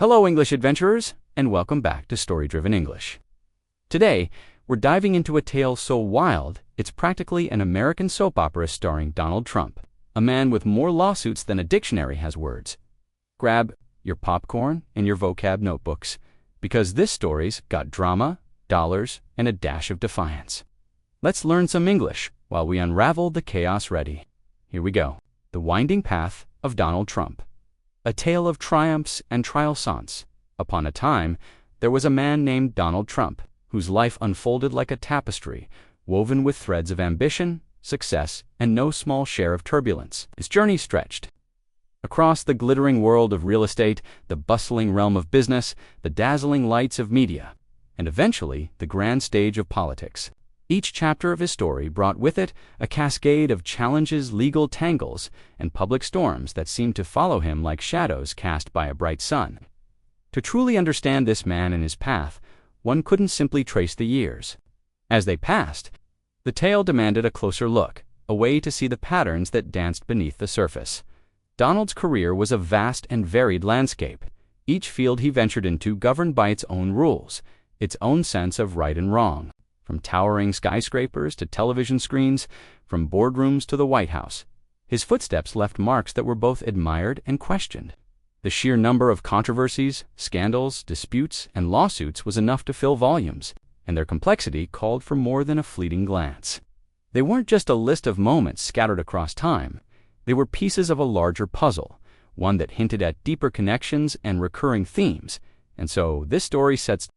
Hello, English adventurers, and welcome back to Story-Driven English. Today, we're diving into a tale so wild, it's practically an American soap opera starring Donald Trump, a man with more lawsuits than a dictionary has words. Grab your popcorn and your vocab notebooks, because this story's got drama, dollars, and a dash of defiance. Let's learn some English while we unravel the chaos ready. Here we go. The Winding Path of Donald Trump. A tale of triumphs and trialsants. Upon a time, there was a man named Donald Trump, whose life unfolded like a tapestry, woven with threads of ambition, success, and no small share of turbulence. His journey stretched across the glittering world of real estate, the bustling realm of business, the dazzling lights of media, and eventually the grand stage of politics. Each chapter of his story brought with it a cascade of challenges, legal tangles, and public storms that seemed to follow him like shadows cast by a bright sun. To truly understand this man and his path, one couldn't simply trace the years. As they passed, the tale demanded a closer look, a way to see the patterns that danced beneath the surface. Donald's career was a vast and varied landscape, each field he ventured into governed by its own rules, its own sense of right and wrong. From towering skyscrapers to television screens, from boardrooms to the White House, his footsteps left marks that were both admired and questioned. The sheer number of controversies, scandals, disputes, and lawsuits was enough to fill volumes, and their complexity called for more than a fleeting glance. They weren't just a list of moments scattered across time. They were pieces of a larger puzzle, one that hinted at deeper connections and recurring themes, and so this story sets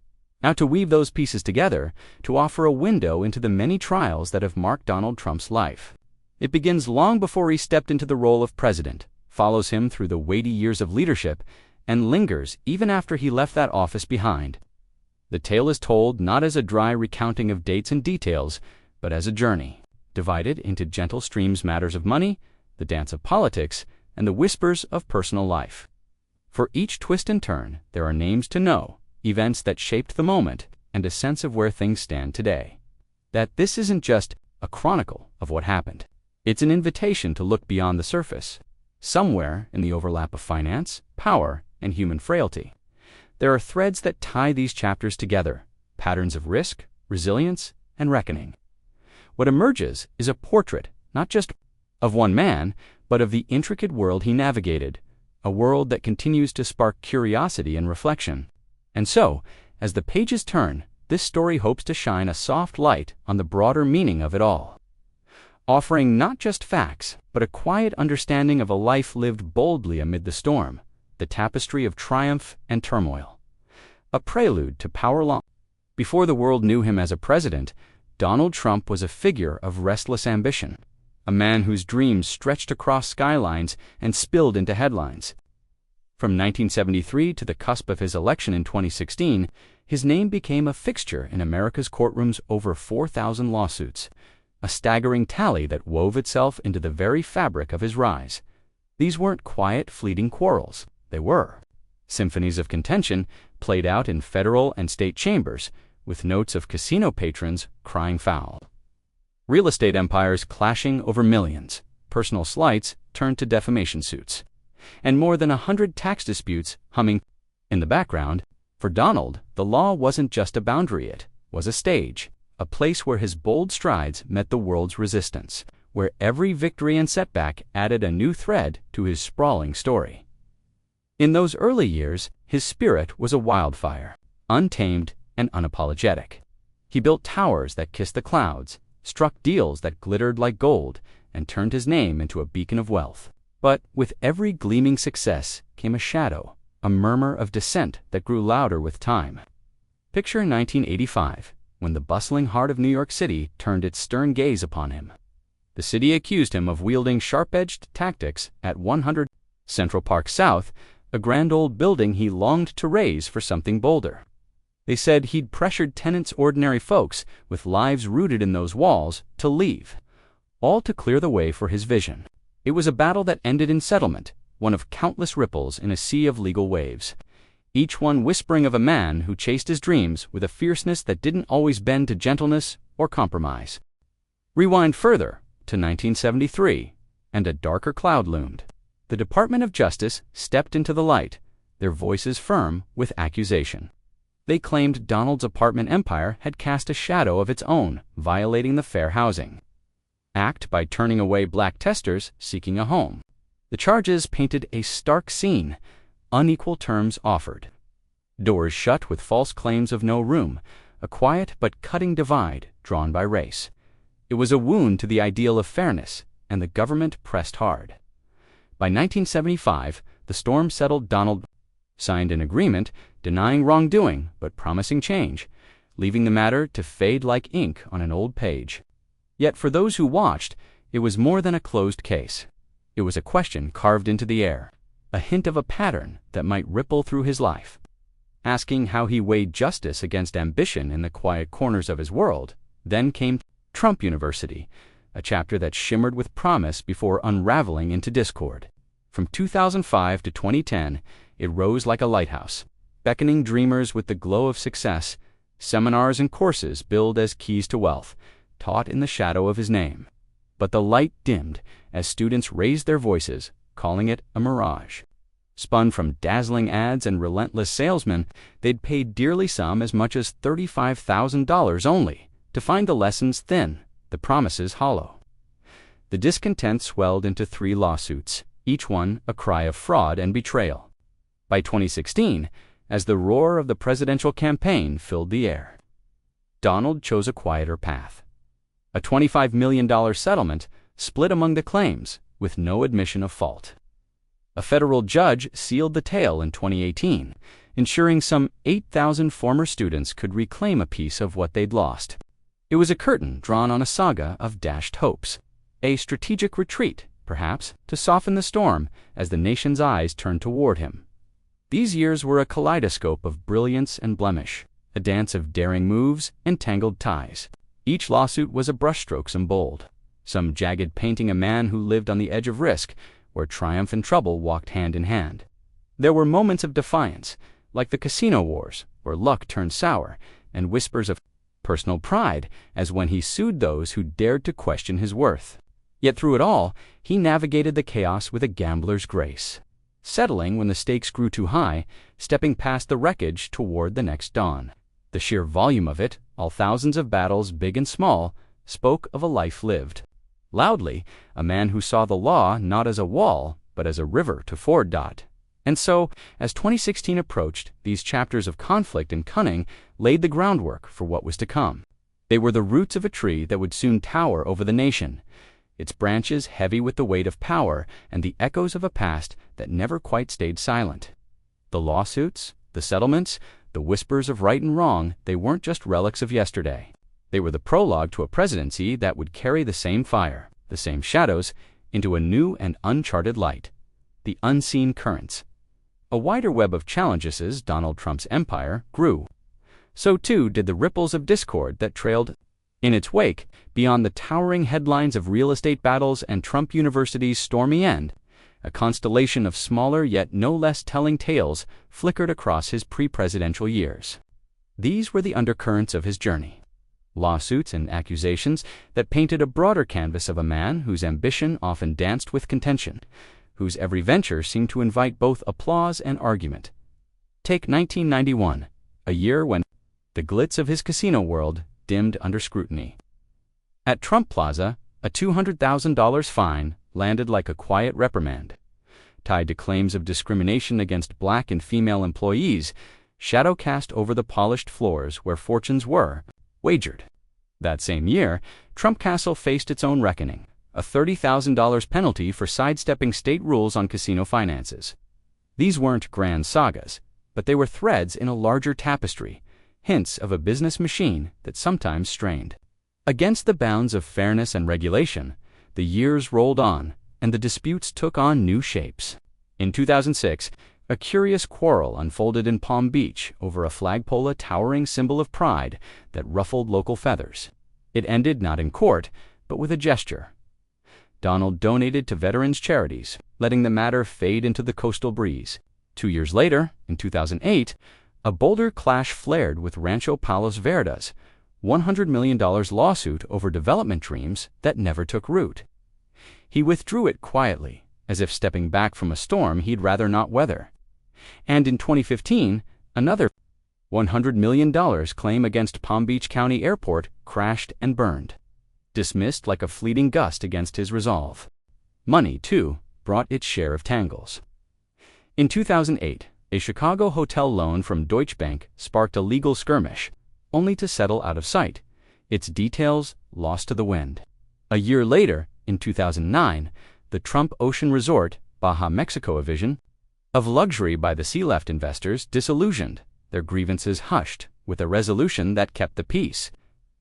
out to weave those pieces together to offer a window into the many trials that have marked Donald Trump's life. It begins long before he stepped into the role of president, follows him through the weighty years of leadership, and lingers even after he left that office behind. The tale is told not as a dry recounting of dates and details, but as a journey, divided into gentle streams: matters of money, the dance of politics, and the whispers of personal life. For each twist and turn, there are names to know, events that shaped the moment, and a sense of where things stand today. That this isn't just a chronicle of what happened. It's an invitation to look beyond the surface. Somewhere in the overlap of finance, power, and human frailty, there are threads that tie these chapters together, patterns of risk, resilience, and reckoning. What emerges is a portrait, not just of one man, but of the intricate world he navigated, a world that continues to spark curiosity and reflection. And so, as the pages turn, this story hopes to shine a soft light on the broader meaning of it all, offering not just facts, but a quiet understanding of a life lived boldly amid the storm, the tapestry of triumph and turmoil. A prelude to power long. Before the world knew him as a president, Donald Trump was a figure of restless ambition, a man whose dreams stretched across skylines and spilled into headlines. From 1973 to the cusp of his election in 2016, his name became a fixture in America's courtrooms. Over 4,000 lawsuits, a staggering tally that wove itself into the very fabric of his rise. These weren't quiet, fleeting quarrels. They were symphonies of contention played out in federal and state chambers, with notes of casino patrons crying foul. Real estate empires clashing over millions, personal slights turned to defamation suits, and more than 100 tax disputes humming in the background. For Donald, the law wasn't just a boundary, it was a stage, a place where his bold strides met the world's resistance, where every victory and setback added a new thread to his sprawling story. In those early years, his spirit was a wildfire, untamed and unapologetic. He built towers that kissed the clouds, struck deals that glittered like gold, and turned his name into a beacon of wealth. But with every gleaming success came a shadow, a murmur of dissent that grew louder with time. Picture 1985, when the bustling heart of New York City turned its stern gaze upon him. The city accused him of wielding sharp-edged tactics at 100 Central Park South, a grand old building he longed to raise for something bolder. They said he'd pressured tenants, ordinary folks with lives rooted in those walls, to leave, all to clear the way for his vision. It was a battle that ended in settlement, one of countless ripples in a sea of legal waves, each one whispering of a man who chased his dreams with a fierceness that didn't always bend to gentleness or compromise. Rewind further to 1973, and a darker cloud loomed. The Department of Justice stepped into the light, their voices firm with accusation. They claimed Donald's apartment empire had cast a shadow of its own, violating the Fair Housing Act by turning away black testers seeking a home. The charges painted a stark scene: unequal terms offered, doors shut with false claims of no room, a quiet but cutting divide drawn by race. It was a wound to the ideal of fairness, and the government pressed hard. By 1975, the storm settled. Donald signed an agreement denying wrongdoing but promising change, leaving the matter to fade like ink on an old page. Yet for those who watched, it was more than a closed case. It was a question carved into the air, a hint of a pattern that might ripple through his life. Asking how he weighed justice against ambition in the quiet corners of his world, then came Trump University, a chapter that shimmered with promise before unraveling into discord. From 2005 to 2010, it rose like a lighthouse, beckoning dreamers with the glow of success. Seminars and courses billed as keys to wealth, taught in the shadow of his name. But the light dimmed as students raised their voices, calling it a mirage. Spun from dazzling ads and relentless salesmen, they'd paid dearly, some as much as $35,000 only, to find the lessons thin, the promises hollow. The discontent swelled into 3 lawsuits, each one a cry of fraud and betrayal. By 2016, as the roar of the presidential campaign filled the air, Donald chose a quieter path. A $25 million settlement split among the claims, with no admission of fault. A federal judge sealed the tale in 2018, ensuring some 8,000 former students could reclaim a piece of what they'd lost. It was a curtain drawn on a saga of dashed hopes, a strategic retreat, perhaps, to soften the storm as the nation's eyes turned toward him. These years were a kaleidoscope of brilliance and blemish, a dance of daring moves and tangled ties. Each lawsuit was a brushstroke, some bold, some jagged painting a man who lived on the edge of risk, where triumph and trouble walked hand in hand. There were moments of defiance, like the casino wars, where luck turned sour, and whispers of personal pride, as when he sued those who dared to question his worth. Yet through it all, he navigated the chaos with a gambler's grace, settling when the stakes grew too high, stepping past the wreckage toward the next dawn. The sheer volume of it, all thousands of battles, big and small, spoke of a life lived. Loudly, a man who saw the law not as a wall, but as a river to ford. And so, as 2016 approached, these chapters of conflict and cunning laid the groundwork for what was to come. They were the roots of a tree that would soon tower over the nation, its branches heavy with the weight of power and the echoes of a past that never quite stayed silent. The lawsuits, the settlements, the whispers of right and wrong, they weren't just relics of yesterday. They were the prologue to a presidency that would carry the same fire, the same shadows, into a new and uncharted light. The unseen currents. A wider web of challenges as Donald Trump's empire grew. So too did the ripples of discord that trailed in its wake. Beyond the towering headlines of real estate battles and Trump University's stormy end, a constellation of smaller yet no less telling tales flickered across his pre-presidential years. These were the undercurrents of his journey. Lawsuits and accusations that painted a broader canvas of a man whose ambition often danced with contention, whose every venture seemed to invite both applause and argument. Take 1991, a year when the glitz of his casino world dimmed under scrutiny. At Trump Plaza, a $200,000 fine landed like a quiet reprimand. Tied to claims of discrimination against black and female employees, shadow cast over the polished floors where fortunes were wagered. That same year, Trump Castle faced its own reckoning, a $30,000 penalty for sidestepping state rules on casino finances. These weren't grand sagas, but they were threads in a larger tapestry, hints of a business machine that sometimes strained. Against the bounds of fairness and regulation, the years rolled on, and the disputes took on new shapes. In 2006, a curious quarrel unfolded in Palm Beach over a flagpole, a towering symbol of pride that ruffled local feathers. It ended not in court, but with a gesture. Donald donated to veterans' charities, letting the matter fade into the coastal breeze. 2 years later, in 2008, a bolder clash flared with Rancho Palos Verdes, $100 million lawsuit over development dreams that never took root. He withdrew it quietly, as if stepping back from a storm he'd rather not weather. And in 2015, another $100 million claim against Palm Beach County Airport crashed and burned, dismissed like a fleeting gust against his resolve. Money, too, brought its share of tangles. In 2008, a Chicago hotel loan from Deutsche Bank sparked a legal skirmish, only to settle out of sight, its details lost to the wind. A year later, in 2009, the Trump Ocean Resort, Baja Mexico, a vision of luxury by the sea left investors, disillusioned, their grievances hushed, with a resolution that kept the peace.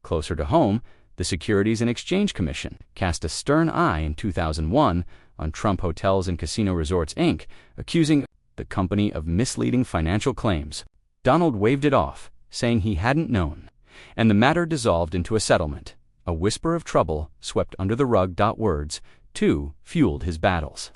Closer to home, the Securities and Exchange Commission cast a stern eye in 2001 on Trump Hotels and Casino Resorts, Inc., accusing the company of misleading financial claims. Donald waved it off, saying he hadn't known, and the matter dissolved into a settlement. A whisper of trouble swept under the rug. Words, too, fueled his battles.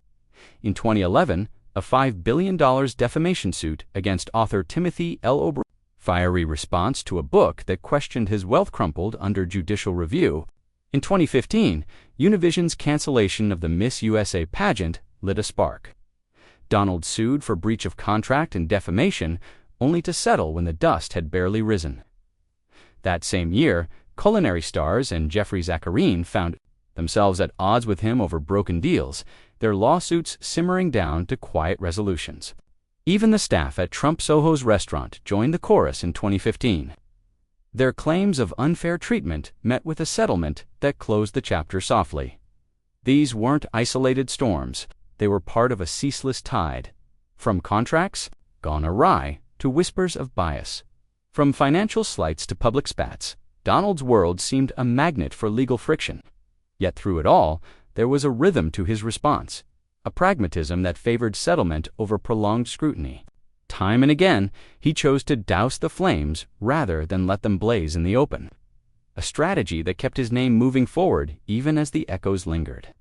In 2011, a $5 billion defamation suit against author Timothy L. O'Brien, fiery response to a book that questioned his wealth, crumpled under judicial review. In 2015, Univision's cancellation of the Miss USA pageant lit a spark. Donald sued for breach of contract and defamation, only to settle when the dust had barely risen. That same year, culinary stars and Jeffrey Zacharine found themselves at odds with him over broken deals, their lawsuits simmering down to quiet resolutions. Even the staff at Trump Soho's restaurant joined the chorus in 2015. Their claims of unfair treatment met with a settlement that closed the chapter softly. These weren't isolated storms, they were part of a ceaseless tide. From contracts gone awry to whispers of bias. From financial slights to public spats, Donald's world seemed a magnet for legal friction. Yet through it all, there was a rhythm to his response, a pragmatism that favored settlement over prolonged scrutiny. Time and again, he chose to douse the flames rather than let them blaze in the open, a strategy that kept his name moving forward even as the echoes lingered.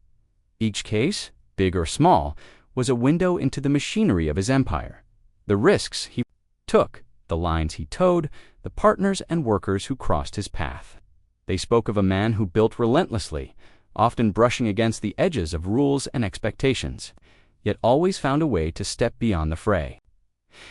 Each case, big or small, was a window into the machinery of his empire, the risks he took, the lines he towed, the partners and workers who crossed his path. They spoke of a man who built relentlessly, often brushing against the edges of rules and expectations, yet always found a way to step beyond the fray.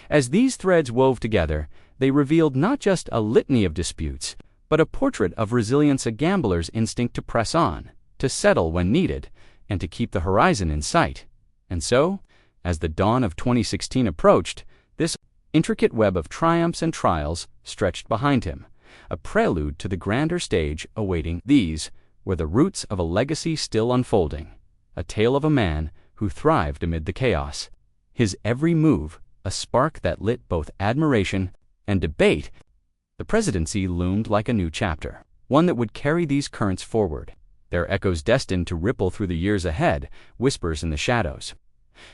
As these threads wove together, they revealed not just a litany of disputes, but a portrait of resilience, a gambler's instinct to press on, to settle when needed, and to keep the horizon in sight. And so, as the dawn of 2016 approached, this intricate web of triumphs and trials stretched behind him, a prelude to the grander stage awaiting. These were the roots of a legacy still unfolding, a tale of a man who thrived amid the chaos. His every move, a spark that lit both admiration and debate. The presidency loomed like a new chapter, one that would carry these currents forward, their echoes destined to ripple through the years ahead, whispers in the shadows.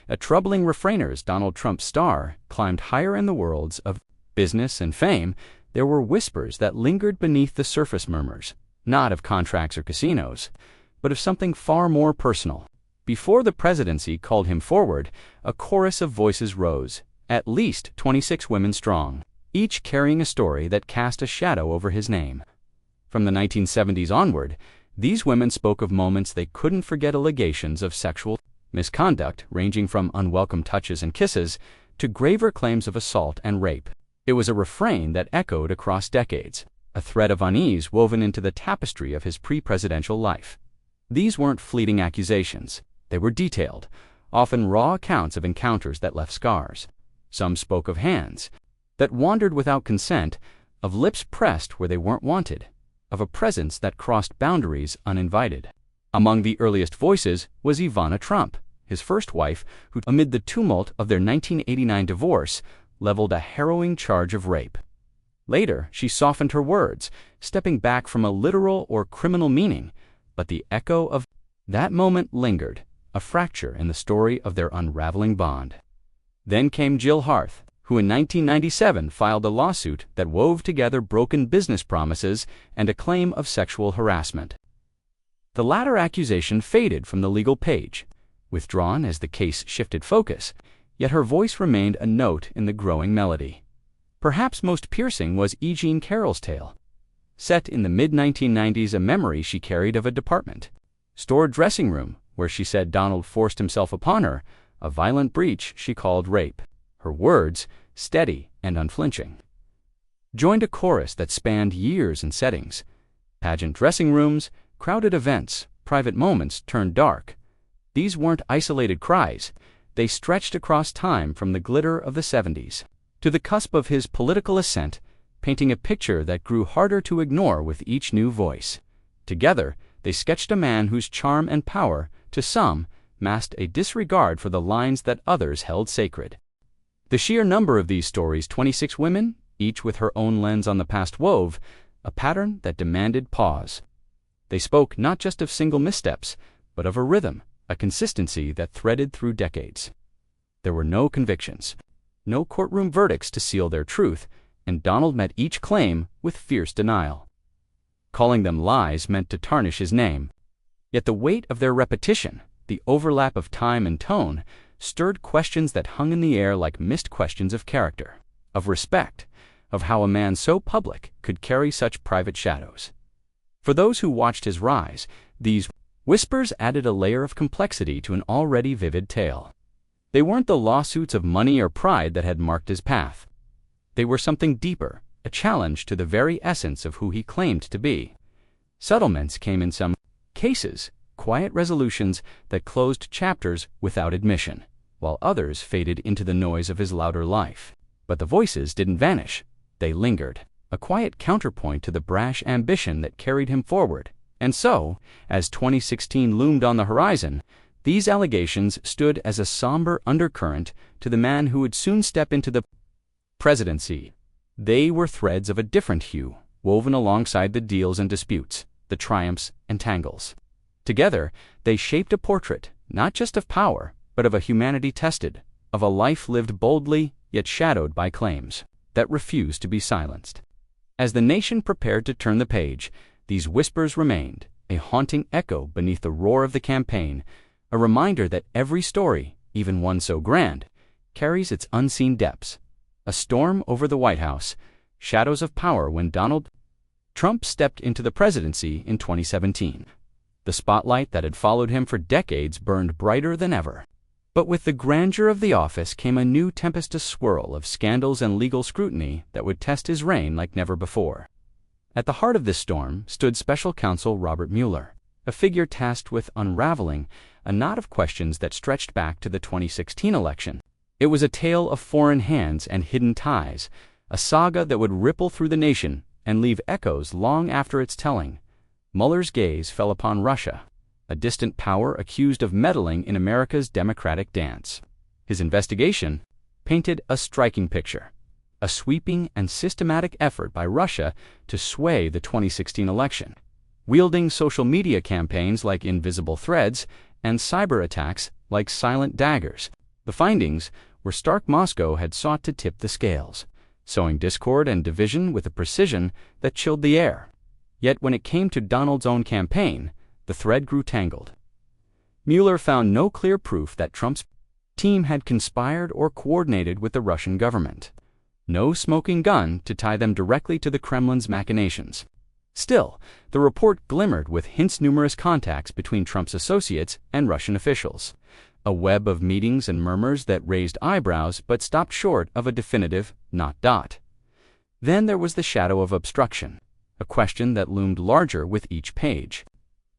A troubling refrainer as Donald Trump's star climbed higher in the worlds of business and fame, there were whispers that lingered beneath the surface murmurs, not of contracts or casinos, but of something far more personal. Before the presidency called him forward, a chorus of voices rose, at least 26 women strong, each carrying a story that cast a shadow over his name. From the 1970s onward, these women spoke of moments they couldn't forget, allegations of sexual misconduct ranging from unwelcome touches and kisses to graver claims of assault and rape. It was a refrain that echoed across decades, a thread of unease woven into the tapestry of his pre-presidential life. These weren't fleeting accusations. They were detailed, often raw accounts of encounters that left scars. Some spoke of hands that wandered without consent, of lips pressed where they weren't wanted, of a presence that crossed boundaries uninvited. Among the earliest voices was Ivana Trump, his first wife, who, amid the tumult of their 1989 divorce, leveled a harrowing charge of rape. Later, she softened her words, stepping back from a literal or criminal meaning, but the echo of that moment lingered, a fracture in the story of their unraveling bond. Then came Jill Harth, who in 1997 filed a lawsuit that wove together broken business promises and a claim of sexual harassment. The latter accusation faded from the legal page, withdrawn as the case shifted focus, yet her voice remained a note in the growing melody. Perhaps most piercing was E. Jean Carroll's tale. Set in the mid-1990s, a memory she carried of a department store dressing room where she said Donald forced himself upon her, a violent breach she called rape. her words steady and unflinching. Joined a chorus that spanned years and settings: pageant dressing rooms, crowded events, private moments turned dark. These weren't isolated cries. They stretched across time, from the glitter of the 70s to the cusp of his political ascent, painting a picture that grew harder to ignore with each new voice. Together, they sketched a man whose charm and power, to some, masked a disregard for the lines that others held sacred. The sheer number of these stories, 26 women, each with her own lens on the past, wove a pattern that demanded pause. They spoke not just of single missteps, but of a rhythm, a consistency that threaded through decades. There were no convictions, no courtroom verdicts to seal their truth, and Donald met each claim with fierce denial. Calling them lies meant to tarnish his name. Yet the weight of their repetition, the overlap of time and tone, stirred questions that hung in the air like missed questions of character, of respect, of how a man so public could carry such private shadows. For those who watched his rise, these whispers added a layer of complexity to an already vivid tale. They weren't the lawsuits of money or pride that had marked his path. They were something deeper, a challenge to the very essence of who he claimed to be. Settlements came in some cases, quiet resolutions that closed chapters without admission, while others faded into the noise of his louder life. But the voices didn't vanish. They lingered, a quiet counterpoint to the brash ambition that carried him forward. And so, as 2016 loomed on the horizon, these allegations stood as a somber undercurrent to the man who would soon step into the presidency. They were threads of a different hue, woven alongside the deals and disputes, the triumphs and tangles. Together, they shaped a portrait, not just of power, but of a humanity tested, of a life lived boldly, yet shadowed by claims that refused to be silenced. As the nation prepared to turn the page, these whispers remained, a haunting echo beneath the roar of the campaign, a reminder that every story, even one so grand, carries its unseen depths. A storm over the White House, shadows of power when Donald Trump stepped into the presidency in 2017. The spotlight that had followed him for decades burned brighter than ever. But with the grandeur of the office came a new tempestuous swirl of scandals and legal scrutiny that would test his reign like never before. At the heart of this storm stood special counsel Robert Mueller, a figure tasked with unraveling a knot of questions that stretched back to the 2016 election. It was a tale of foreign hands and hidden ties, a saga that would ripple through the nation and leave echoes long after its telling. Mueller's gaze fell upon Russia, a distant power accused of meddling in America's democratic dance. His investigation painted a striking picture, a sweeping and systematic effort by Russia to sway the 2016 election, wielding social media campaigns like invisible threads and cyber attacks like silent daggers. The findings were stark. Moscow had sought to tip the scales, sowing discord and division with a precision that chilled the air. Yet when it came to Donald's own campaign, the thread grew tangled. Mueller found no clear proof that Trump's team had conspired or coordinated with the Russian government. No smoking gun to tie them directly to the Kremlin's machinations. Still, the report glimmered with hints: numerous contacts between Trump's associates and Russian officials. A web of meetings and murmurs that raised eyebrows but stopped short of a definitive not. Then there was the shadow of obstruction, a question that loomed larger with each page.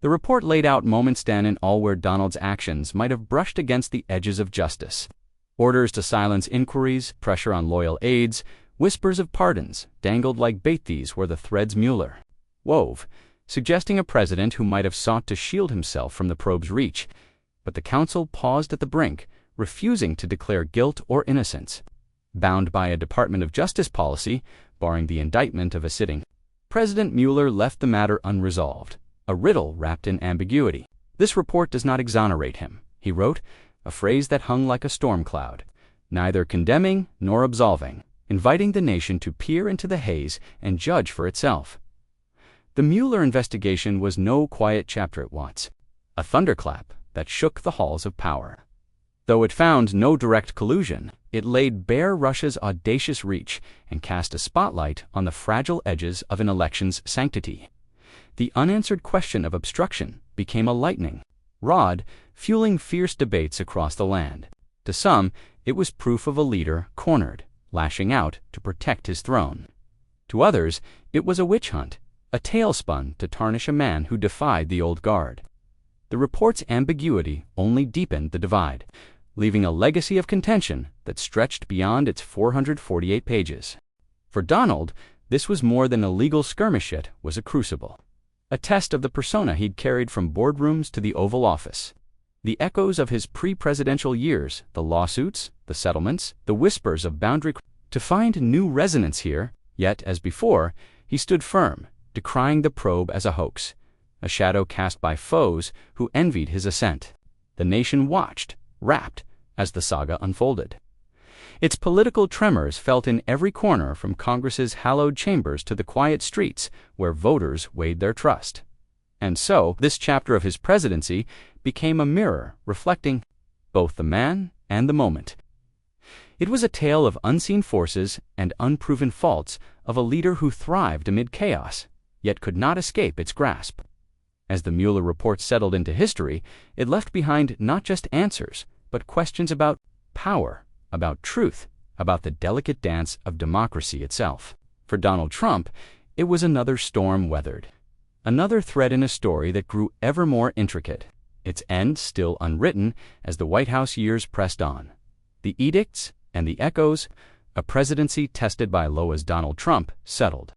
The report laid out moments then and all where Donald's actions might have brushed against the edges of justice. Orders to silence inquiries, pressure on loyal aides, whispers of pardons dangled like bait. These were the threads Mueller wove, suggesting a president who might have sought to shield himself from the probe's reach. But the counsel paused at the brink, refusing to declare guilt or innocence. Bound by a Department of Justice policy, barring the indictment of a sitting President, Mueller left the matter unresolved, a riddle wrapped in ambiguity. "This report does not exonerate him," he wrote, a phrase that hung like a storm cloud, neither condemning nor absolving, inviting the nation to peer into the haze and judge for itself. The Mueller investigation was no quiet chapter at once, a thunderclap that shook the halls of power. Though it found no direct collusion, it laid bare Russia's audacious reach and cast a spotlight on the fragile edges of an election's sanctity. The unanswered question of obstruction became a lightning rod, fueling fierce debates across the land. To some, It was proof of a leader cornered, lashing out to protect his throne. To others, it was a witch hunt, a tale spun to tarnish a man who defied the old guard. The report's ambiguity only deepened the divide, leaving a legacy of contention that stretched beyond its 448 pages. For Donald, this was more than a legal skirmish, it was a crucible, a test of the persona he'd carried from boardrooms to the Oval Office. The echoes of his pre-presidential years, the lawsuits, the settlements, the whispers of boundary to find new resonance here, yet, as before, he stood firm, decrying the probe as a hoax, a shadow cast by foes who envied his ascent. The nation watched, rapt, as the saga unfolded. Its political tremors felt in every corner, from Congress's hallowed chambers to the quiet streets where voters weighed their trust. And so, this chapter of his presidency became a mirror reflecting both the man and the moment. It was a tale of unseen forces and unproven faults of a leader who thrived amid chaos, yet could not escape its grasp. As the Mueller report settled into history, it left behind not just answers, but questions about power, about truth, about the delicate dance of democracy itself. For Donald Trump, it was another storm weathered, another thread in a story that grew ever more intricate, its end still unwritten as the White House years pressed on. The edicts and the echoes, a presidency tested by low as Donald Trump, settled.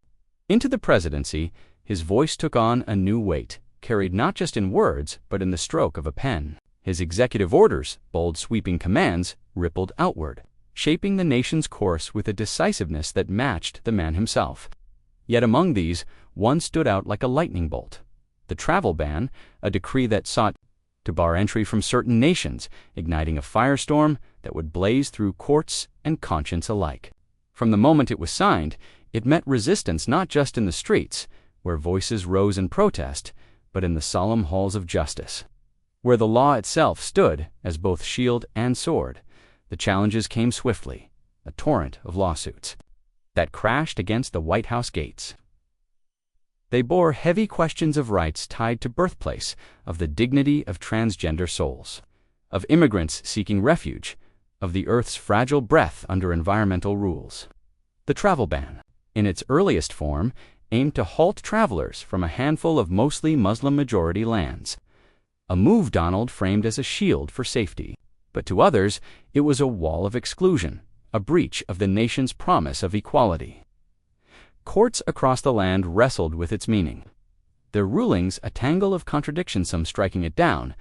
Into the presidency, his voice took on a new weight, carried not just in words, but in the stroke of a pen. His executive orders, bold sweeping commands, rippled outward, shaping the nation's course with a decisiveness that matched the man himself. Yet among these, one stood out like a lightning bolt. The travel ban, a decree that sought to bar entry from certain nations, igniting a firestorm that would blaze through courts and conscience alike. From the moment it was signed, it met resistance not just in the streets, where voices rose in protest, but in the solemn halls of justice, where the law itself stood as both shield and sword. The challenges came swiftly, a torrent of lawsuits that crashed against the White House gates. They bore heavy questions of rights tied to birthplace, of the dignity of transgender souls, of immigrants seeking refuge, of the Earth's fragile breath under environmental rules. The travel ban, in its earliest form, aimed to halt travelers from a handful of mostly Muslim-majority lands, a move Donald framed as a shield for safety. But to others, it was a wall of exclusion, a breach of the nation's promise of equality. Courts across the land wrestled with its meaning, their rulings a tangle of contradictions, some striking it down,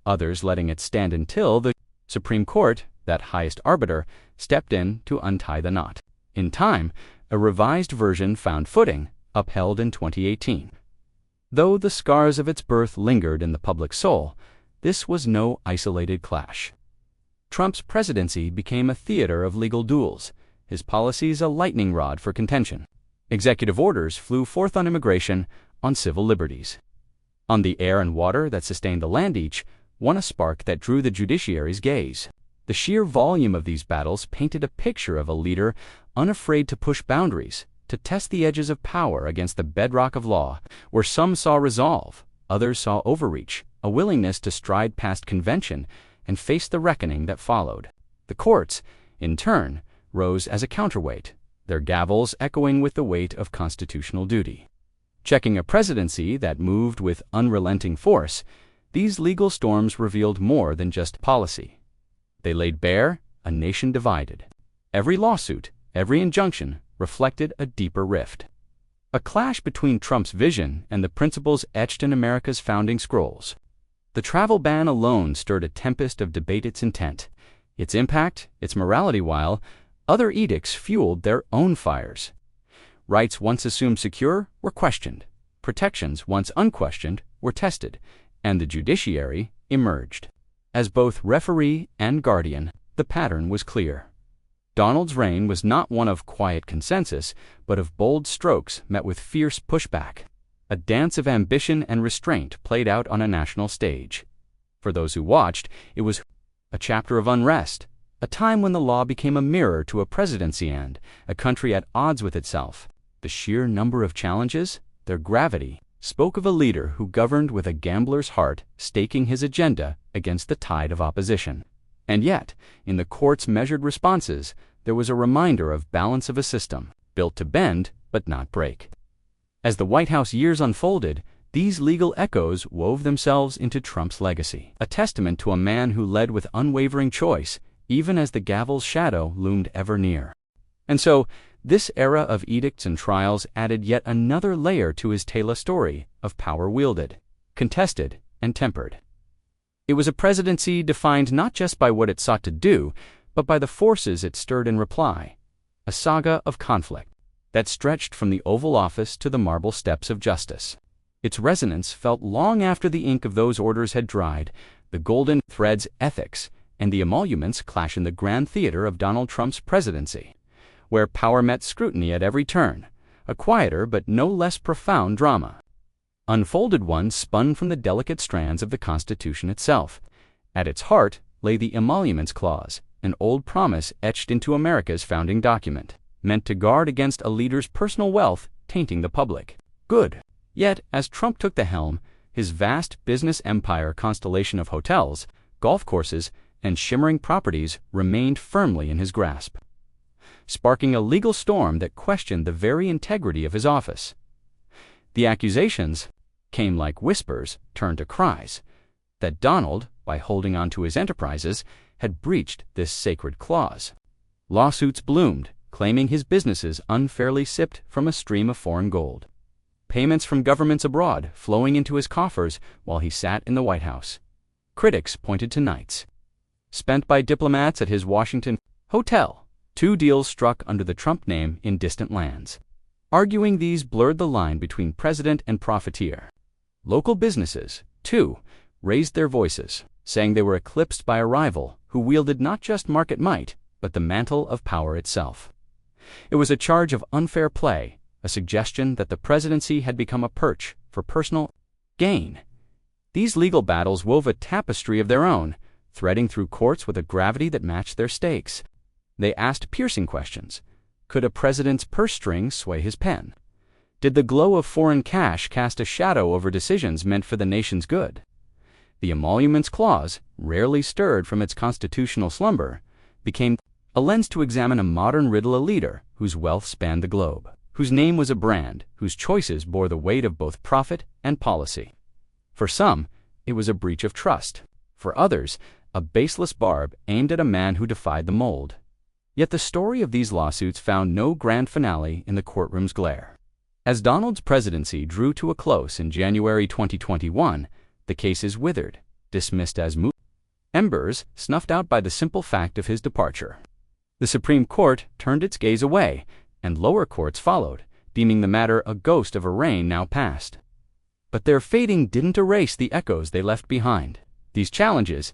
others letting it stand until the Supreme Court, that highest arbiter, stepped in to untie the knot. In time, a revised version found footing, upheld in 2018. Though the scars of its birth lingered in the public soul, this was no isolated clash. Trump's presidency became a theater of legal duels, his policies a lightning rod for contention. Executive orders flew forth on immigration, on civil liberties, on the air and water that sustained the land, each one a spark that drew the judiciary's gaze. The sheer volume of these battles painted a picture of a leader unafraid to push boundaries, to test the edges of power against the bedrock of law, where some saw resolve, others saw overreach, a willingness to stride past convention and face the reckoning that followed. The courts, in turn, rose as a counterweight, their gavels echoing with the weight of constitutional duty. Checking a presidency that moved with unrelenting force, these legal storms revealed more than just policy. They laid bare a nation divided. Every lawsuit, every injunction, reflected a deeper rift, a clash between Trump's vision and the principles etched in America's founding scrolls. The travel ban alone stirred a tempest of debate, its intent, its impact, its morality, while other edicts fueled their own fires. Rights once assumed secure were questioned, protections once unquestioned were tested, and the judiciary emerged. As both referee and guardian, the pattern was clear. Donald's reign was not one of quiet consensus, but of bold strokes met with fierce pushback. A dance of ambition and restraint played out on a national stage. For those who watched, it was a chapter of unrest, a time when the law became a mirror to a presidency and a country at odds with itself. The sheer number of challenges, their gravity, spoke of a leader who governed with a gambler's heart, staking his agenda against the tide of opposition. And yet, in the court's measured responses, there was a reminder of balance of a system, built to bend but not break. As the White House years unfolded, these legal echoes wove themselves into Trump's legacy, a testament to a man who led with unwavering choice, even as the gavel's shadow loomed ever near. And so, this era of edicts and trials added yet another layer to his tale of story of power wielded, contested, and tempered. It was a presidency defined not just by what it sought to do, but by the forces it stirred in reply, a saga of conflict that stretched from the Oval Office to the marble steps of justice. Its resonance felt long after the ink of those orders had dried, the golden threads ethics and the emoluments clash in the grand theater of Donald Trump's presidency, where power met scrutiny at every turn, a quieter but no less profound drama. Unfolded one spun from the delicate strands of the Constitution itself. At its heart lay the Emoluments Clause, an old promise etched into America's founding document, meant to guard against a leader's personal wealth tainting the public good. Yet, as Trump took the helm, his vast business empire constellation of hotels, golf courses, and shimmering properties remained firmly in his grasp, sparking a legal storm that questioned the very integrity of his office. The accusations came like whispers turned to cries that Donald, by holding on to his enterprises, had breached this sacred clause. Lawsuits bloomed, claiming his businesses unfairly sipped from a stream of foreign gold. Payments from governments abroad flowing into his coffers while he sat in the White House. Critics pointed to nights spent by diplomats at his Washington hotel, 2 deals struck under the Trump name in distant lands. Arguing these blurred the line between president and profiteer. Local businesses, too, raised their voices, saying they were eclipsed by a rival who wielded not just market might, but the mantle of power itself. It was a charge of unfair play, a suggestion that the presidency had become a perch for personal gain. These legal battles wove a tapestry of their own, threading through courts with a gravity that matched their stakes. They asked piercing questions. Could a president's purse strings sway his pen? Did the glow of foreign cash cast a shadow over decisions meant for the nation's good? The Emoluments Clause, rarely stirred from its constitutional slumber, became a lens to examine a modern riddle, a leader whose wealth spanned the globe, whose name was a brand, whose choices bore the weight of both profit and policy. For some, it was a breach of trust. For others, a baseless barb aimed at a man who defied the mold. Yet the story of these lawsuits found no grand finale in the courtroom's glare. As Donald's presidency drew to a close in January 2021, the cases withered, dismissed as moot, embers snuffed out by the simple fact of his departure. The Supreme Court turned its gaze away, and lower courts followed, deeming the matter a ghost of a reign now past. But their fading didn't erase the echoes they left behind. These challenges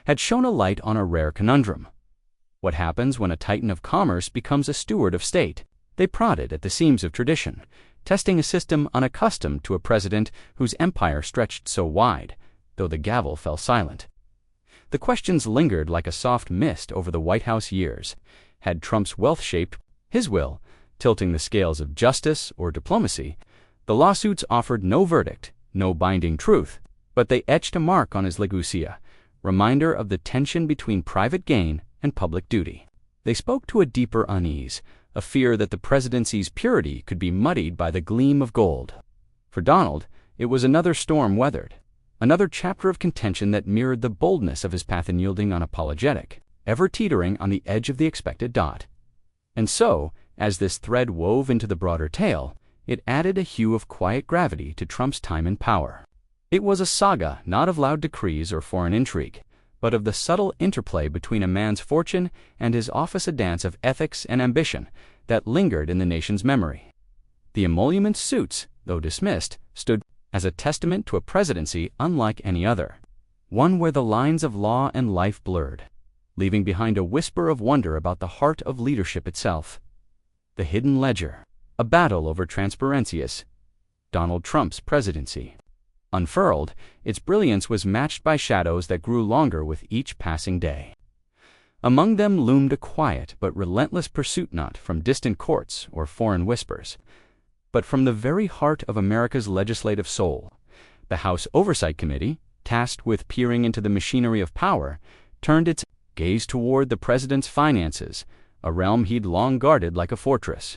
had shone a light on a rare conundrum. What happens when a titan of commerce becomes a steward of state? They prodded at the seams of tradition, testing a system unaccustomed to a president whose empire stretched so wide, though the gavel fell silent. The questions lingered like a soft mist over the White House years. Had Trump's wealth shaped his will, tilting the scales of justice or diplomacy? The lawsuits offered no verdict, no binding truth, but they etched a mark on his legacy, reminder of the tension between private gain and public duty. They spoke to a deeper unease, a fear that the presidency's purity could be muddied by the gleam of gold. For Donald, it was another storm weathered, another chapter of contention that mirrored the boldness of his path in yielding unapologetic, ever teetering on the edge of the expected dot. And so, as this thread wove into the broader tale, it added a hue of quiet gravity to Trump's time in power. It was a saga not of loud decrees or foreign intrigue, but of the subtle interplay between a man's fortune and his office, a dance of ethics and ambition that lingered in the nation's memory. The emolument suits, though dismissed, stood as a testament to a presidency unlike any other, one where the lines of law and life blurred, leaving behind a whisper of wonder about the heart of leadership itself. The hidden ledger, a battle over transparencies, Donald Trump's presidency. Unfurled, its brilliance was matched by shadows that grew longer with each passing day. Among them loomed a quiet but relentless pursuit, not from distant courts or foreign whispers, but from the very heart of America's legislative soul. The House Oversight Committee, tasked with peering into the machinery of power, turned its gaze toward the president's finances, a realm he'd long guarded like a fortress.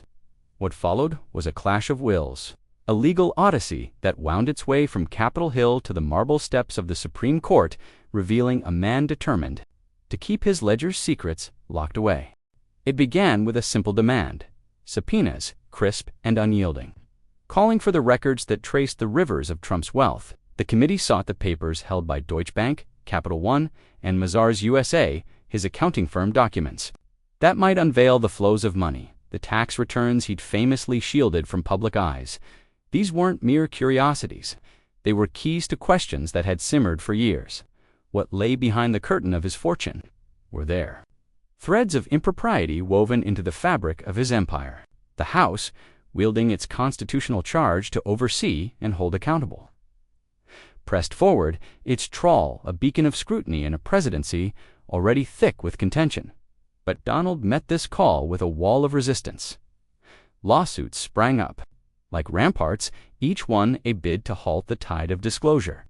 What followed was a clash of wills, a legal odyssey that wound its way from Capitol Hill to the marble steps of the Supreme Court, revealing a man determined to keep his ledger's secrets locked away. It began with a simple demand: subpoenas, crisp and unyielding. Calling for the records that traced the rivers of Trump's wealth, the committee sought the papers held by Deutsche Bank, Capital One, and Mazars USA, his accounting firm documents. That might unveil the flows of money, the tax returns he'd famously shielded from public eyes. These weren't mere curiosities. They were keys to questions that had simmered for years. What lay behind the curtain of his fortune were there threads of impropriety woven into the fabric of his empire. The House, wielding its constitutional charge to oversee and hold accountable, pressed forward, its trawl a beacon of scrutiny in a presidency already thick with contention. But Donald met this call with a wall of resistance. Lawsuits sprang up, like ramparts, each one a bid to halt the tide of disclosure.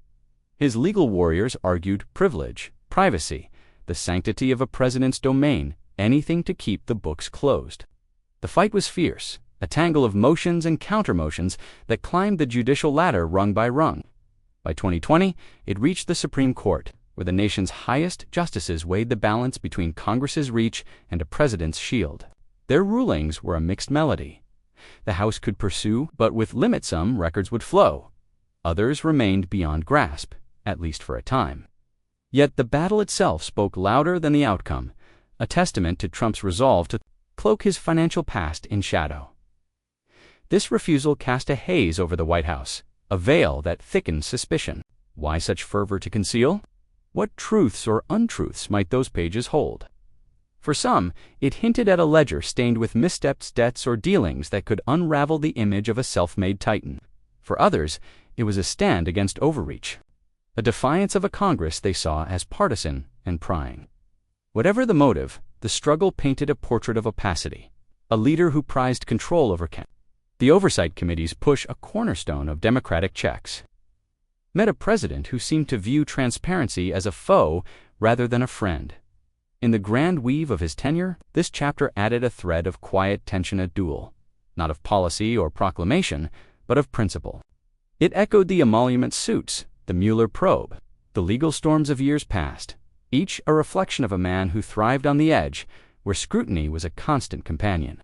His legal warriors argued privilege, privacy, the sanctity of a president's domain, anything to keep the books closed. The fight was fierce, a tangle of motions and countermotions that climbed the judicial ladder rung by rung. By 2020, it reached the Supreme Court, where the nation's highest justices weighed the balance between Congress's reach and a president's shield. Their rulings were a mixed melody. The House could pursue, but with limit some records would flow. Others remained beyond grasp, at least for a time. Yet the battle itself spoke louder than the outcome, a testament to Trump's resolve to cloak his financial past in shadow. This refusal cast a haze over the White House, a veil that thickened suspicion. Why such fervor to conceal? What truths or untruths might those pages hold? For some, it hinted at a ledger stained with missteps, debts, or dealings that could unravel the image of a self-made titan. For others, it was a stand against overreach, a defiance of a Congress they saw as partisan and prying. Whatever the motive, the struggle painted a portrait of opacity, a leader who prized control over the oversight committee's push, a cornerstone of democratic checks, met a president who seemed to view transparency as a foe rather than a friend. In the grand weave of his tenure, this chapter added a thread of quiet tension, a duel, not of policy or proclamation, but of principle. It echoed the emolument suits, the Mueller probe, the legal storms of years past, each a reflection of a man who thrived on the edge, where scrutiny was a constant companion.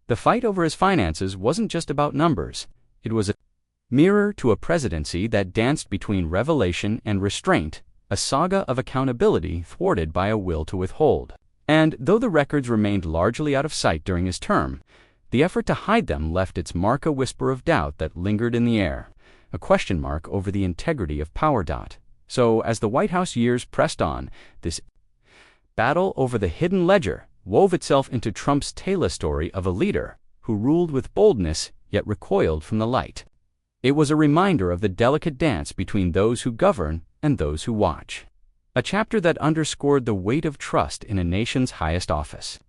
The fight over his finances wasn't just about numbers. It was a mirror to a presidency that danced between revelation and restraint, a saga of accountability thwarted by a will to withhold. And though the records remained largely out of sight during his term, the effort to hide them left its mark a whisper of doubt that lingered in the air, a question mark over the integrity of power. So, as the White House years pressed on, this battle over the hidden ledger wove itself into Trump's tale-story of a leader who ruled with boldness yet recoiled from the light. It was a reminder of the delicate dance between those who govern and those who watch, a chapter that underscored the weight of trust in a nation's highest office.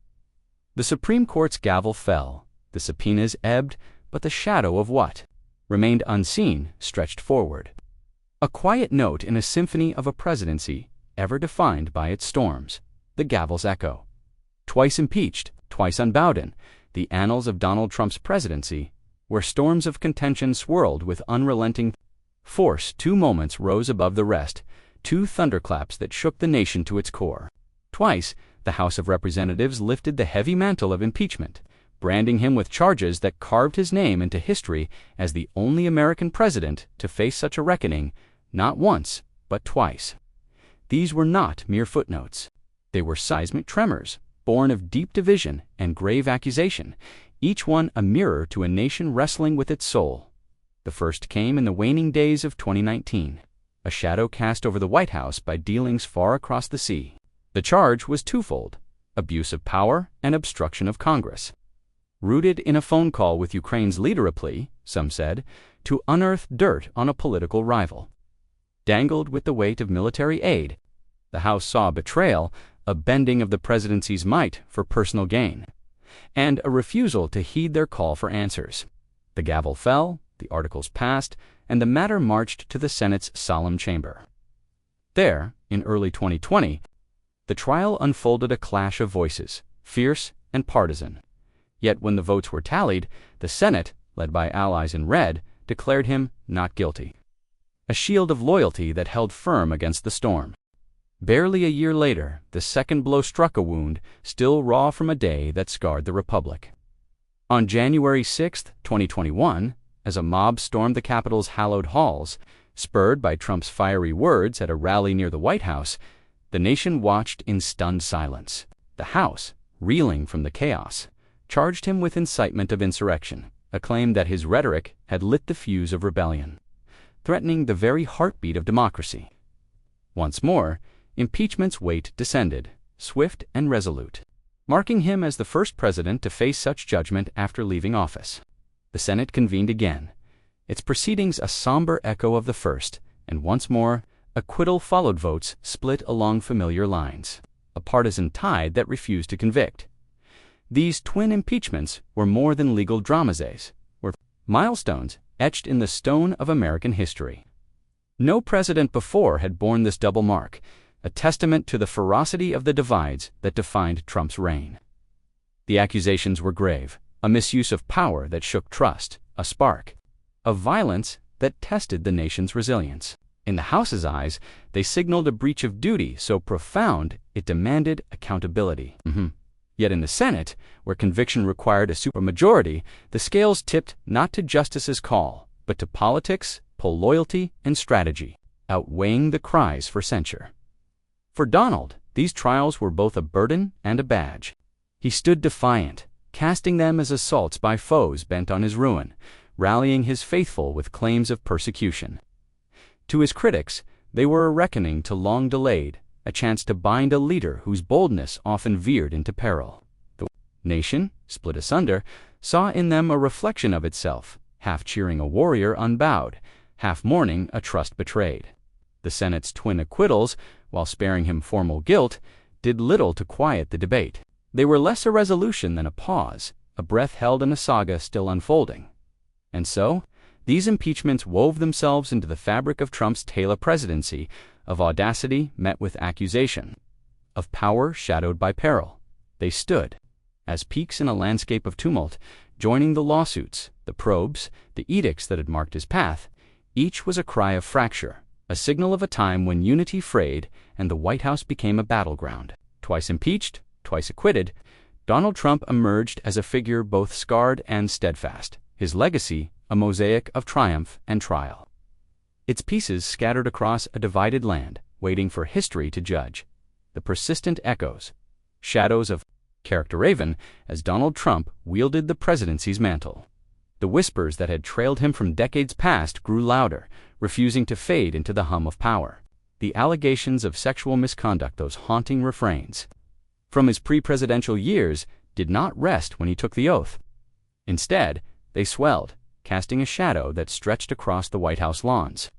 The Supreme Court's gavel fell, the subpoenas ebbed, but the shadow of what remained unseen stretched forward. A quiet note in a symphony of a presidency ever defined by its storms, the gavel's echo. Twice impeached, twice unbowed, the annals of Donald Trump's presidency, where storms of contention swirled with unrelenting force, two moments rose above the rest, two thunderclaps that shook the nation to its core. Twice, the House of Representatives lifted the heavy mantle of impeachment, branding him with charges that carved his name into history as the only American president to face such a reckoning, not once, but twice. These were not mere footnotes. They were seismic tremors, born of deep division and grave accusation, each one a mirror to a nation wrestling with its soul. The first came in the waning days of 2019, a shadow cast over the White House by dealings far across the sea. The charge was twofold: abuse of power and obstruction of Congress. Rooted in a phone call with Ukraine's leader, a plea, some said, to unearth dirt on a political rival. Dangled with the weight of military aid, the House saw betrayal, a bending of the presidency's might for personal gain, and a refusal to heed their call for answers. The gavel fell, the articles passed, and the matter marched to the Senate's solemn chamber. There, in early 2020, The trial unfolded a clash of voices, fierce and partisan. Yet when the votes were tallied, the Senate, led by allies in red, declared him not guilty. A shield of loyalty that held firm against the storm. Barely a year later, the second blow struck a wound still raw from a day that scarred the Republic. On January 6, 2021, as a mob stormed the Capitol's hallowed halls, spurred by Trump's fiery words at a rally near the White House, the nation watched in stunned silence. The House, reeling from the chaos, charged him with incitement of insurrection, a claim that his rhetoric had lit the fuse of rebellion, threatening the very heartbeat of democracy. Once more, impeachment's weight descended, swift and resolute, marking him as the first president to face such judgment after leaving office. The Senate convened again, its proceedings a somber echo of the first, and once more, acquittal followed votes split along familiar lines, a partisan tide that refused to convict. These twin impeachments were more than legal dramas, were milestones etched in the stone of American history. No president before had borne this double mark, a testament to the ferocity of the divides that defined Trump's reign. The accusations were grave, a misuse of power that shook trust, a spark of violence that tested the nation's resilience. In the House's eyes, they signaled a breach of duty so profound it demanded accountability. Yet in the Senate, where conviction required a supermajority, the scales tipped not to justice's call, but to politics, poll loyalty, and strategy, outweighing the cries for censure. For Donald, these trials were both a burden and a badge. He stood defiant, casting them as assaults by foes bent on his ruin, rallying his faithful with claims of persecution. To his critics, they were a reckoning to long delayed, a chance to bind a leader whose boldness often veered into peril. The nation, split asunder, saw in them a reflection of itself, half cheering a warrior unbowed, half mourning a trust betrayed. The Senate's twin acquittals, while sparing him formal guilt, did little to quiet the debate. They were less a resolution than a pause, a breath held in a saga still unfolding. And so, these impeachments wove themselves into the fabric of Trump's Taylor presidency, of audacity met with accusation, of power shadowed by peril. They stood as peaks in a landscape of tumult, joining the lawsuits, the probes, the edicts that had marked his path. Each was a cry of fracture, a signal of a time when unity frayed and the White House became a battleground. Twice impeached, twice acquitted, Donald Trump emerged as a figure both scarred and steadfast, his legacy a mosaic of triumph and trial. Its pieces scattered across a divided land, waiting for history to judge. The persistent echoes, shadows of character raven as Donald Trump wielded the presidency's mantle. The whispers that had trailed him from decades past grew louder, refusing to fade into the hum of power. The allegations of sexual misconduct, those haunting refrains from his pre-presidential years, did not rest when he took the oath. Instead, they swelled, casting a shadow that stretched across the White House lawns.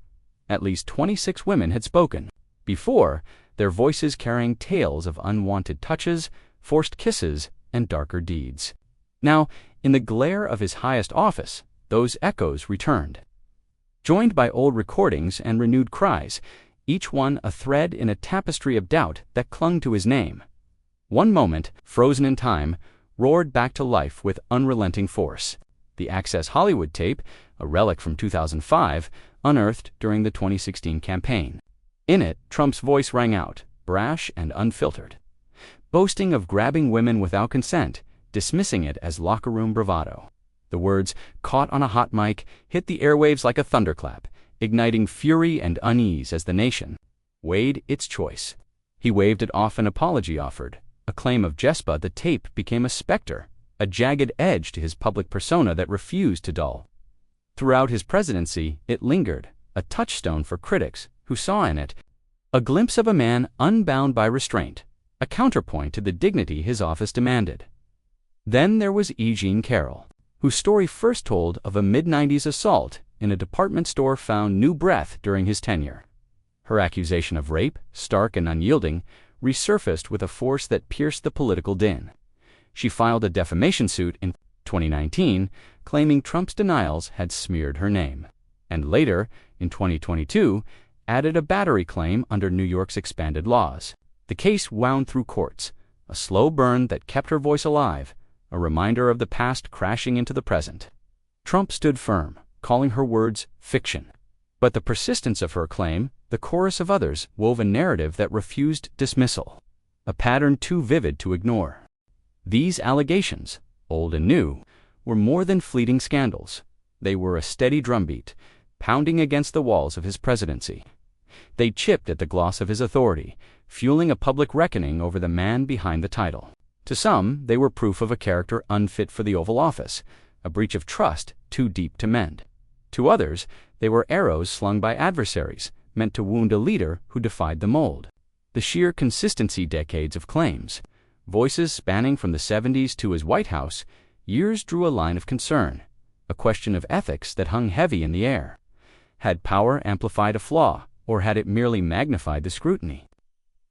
At least 26 women had spoken, before, their voices carrying tales of unwanted touches, forced kisses, and darker deeds. Now, in the glare of his highest office, those echoes returned. Joined by old recordings and renewed cries, each one a thread in a tapestry of doubt that clung to his name. One moment, frozen in time, roared back to life with unrelenting force. The Access Hollywood tape, a relic from 2005, unearthed during the 2016 campaign. In it, Trump's voice rang out, brash and unfiltered, boasting of grabbing women without consent, dismissing it as locker room bravado. The words, caught on a hot mic, hit the airwaves like a thunderclap, igniting fury and unease as the nation weighed its choice. He waved it off an apology offered, a claim of Jespa. The tape became a specter, a jagged edge to his public persona that refused to dull. Throughout his presidency, it lingered, a touchstone for critics who saw in it a glimpse of a man unbound by restraint, a counterpoint to the dignity his office demanded. Then there was E. Jean Carroll, whose story first told of a mid-90s assault in a department store found new breath during his tenure. Her accusation of rape, stark and unyielding, resurfaced with a force that pierced the political din. She filed a defamation suit in 2019, claiming Trump's denials had smeared her name, and later, in 2022, added a battery claim under New York's expanded laws. The case wound through courts, a slow burn that kept her voice alive, a reminder of the past crashing into the present. Trump stood firm, calling her words fiction. But the persistence of her claim, the chorus of others, wove a narrative that refused dismissal, a pattern too vivid to ignore. These allegations, old and new, were more than fleeting scandals. They were a steady drumbeat, pounding against the walls of his presidency. They chipped at the gloss of his authority, fueling a public reckoning over the man behind the title. To some, they were proof of a character unfit for the Oval Office, a breach of trust too deep to mend. To others, they were arrows slung by adversaries, meant to wound a leader who defied the mold. The sheer consistency decades of claims, voices spanning from the 70s to his White House, years drew a line of concern, a question of ethics that hung heavy in the air. Had power amplified a flaw, or had it merely magnified the scrutiny?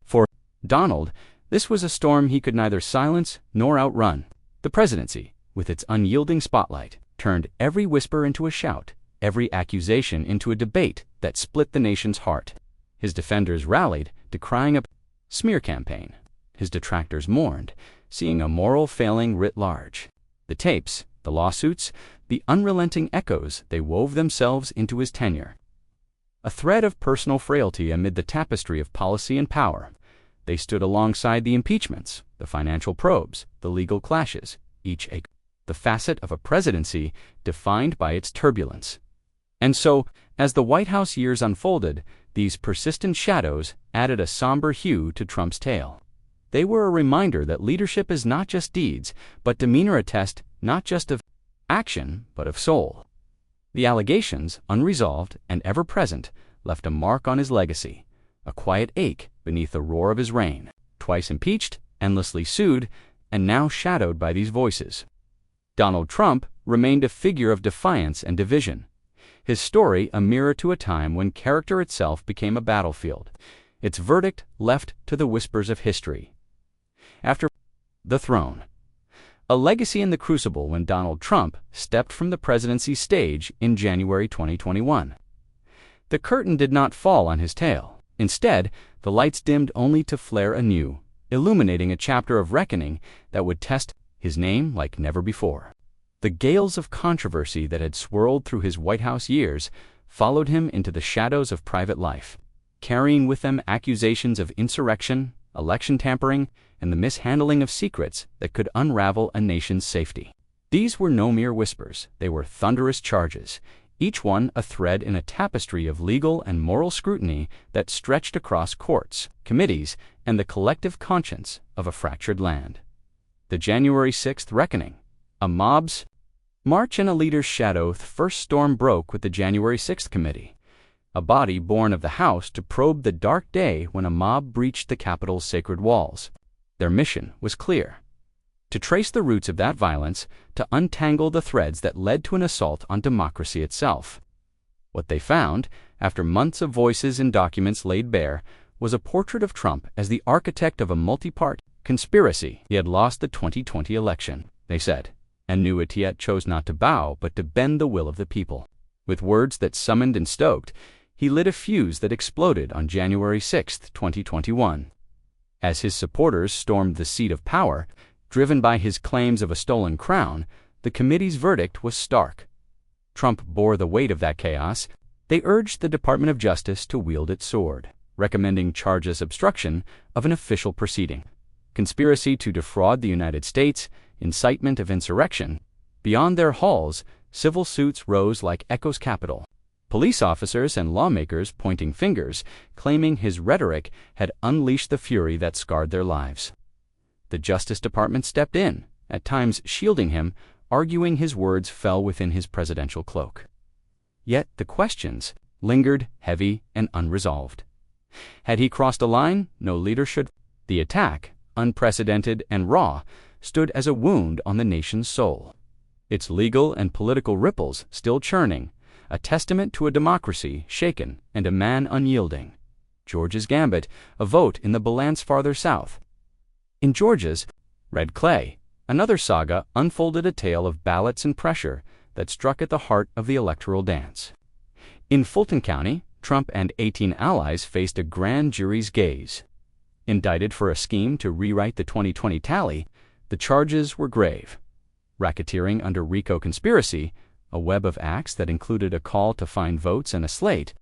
For Donald, this was a storm he could neither silence nor outrun. The presidency, with its unyielding spotlight, turned every whisper into a shout, every accusation into a debate that split the nation's heart. His defenders rallied, decrying a smear campaign. His detractors mourned, seeing a moral failing writ large. The tapes, the lawsuits, the unrelenting echoes, they wove themselves into his tenure. A thread of personal frailty amid the tapestry of policy and power. They stood alongside the impeachments, the financial probes, the legal clashes, each the facet of a presidency defined by its turbulence. And so, as the White House years unfolded, these persistent shadows added a somber hue to Trump's tale. They were a reminder that leadership is not just deeds, but demeanor a test not just of action, but of soul. The allegations, unresolved and ever-present, left a mark on his legacy, a quiet ache beneath the roar of his reign. Twice impeached, endlessly sued, and now shadowed by these voices, Donald Trump remained a figure of defiance and division. His story a mirror to a time when character itself became a battlefield, its verdict left to the whispers of history. After the throne, a legacy in the crucible when Donald Trump stepped from the presidency stage in January 2021. The curtain did not fall on his tale. Instead, the lights dimmed only to flare anew, illuminating a chapter of reckoning that would test his name like never before. The gales of controversy that had swirled through his White House years followed him into the shadows of private life, carrying with them accusations of insurrection, election tampering, and the mishandling of secrets that could unravel a nation's safety. These were no mere whispers, they were thunderous charges, each one a thread in a tapestry of legal and moral scrutiny that stretched across courts, committees, and the collective conscience of a fractured land. The January 6th reckoning. A mob's march and a leader's shadow. The first storm broke with the January 6th committee, a body born of the House to probe the dark day when a mob breached the Capitol's sacred walls. Their mission was clear: to trace the roots of that violence, to untangle the threads that led to an assault on democracy itself. What they found, after months of voices and documents laid bare, was a portrait of Trump as the architect of a multi-part conspiracy. He had lost the 2020 election, they said, and knew it, yet chose not to bow but to bend the will of the people. With words that summoned and stoked, he lit a fuse that exploded on January 6, 2021. As his supporters stormed the seat of power, driven by his claims of a stolen crown, the committee's verdict was stark. Trump bore the weight of that chaos. They urged the Department of Justice to wield its sword, recommending charges obstruction of an official proceeding, conspiracy to defraud the United States, incitement of insurrection. Beyond their halls, civil suits rose like echoes Capitol. Police officers and lawmakers pointing fingers, claiming his rhetoric had unleashed the fury that scarred their lives. The Justice Department stepped in, at times shielding him, arguing his words fell within his presidential cloak. Yet the questions lingered heavy and unresolved. Had he crossed a line no leader should? The attack, unprecedented and raw, stood as a wound on the nation's soul, its legal and political ripples still churning, a testament to a democracy shaken and a man unyielding. Georgia's gambit, a vote in the balance farther south. In Georgia's red clay, another saga unfolded, a tale of ballots and pressure that struck at the heart of the electoral dance. In Fulton County, Trump and 18 allies faced a grand jury's gaze. Indicted for a scheme to rewrite the 2020 tally, the charges were grave. Racketeering under RICO conspiracy, a web of acts that included a call to find votes and a slate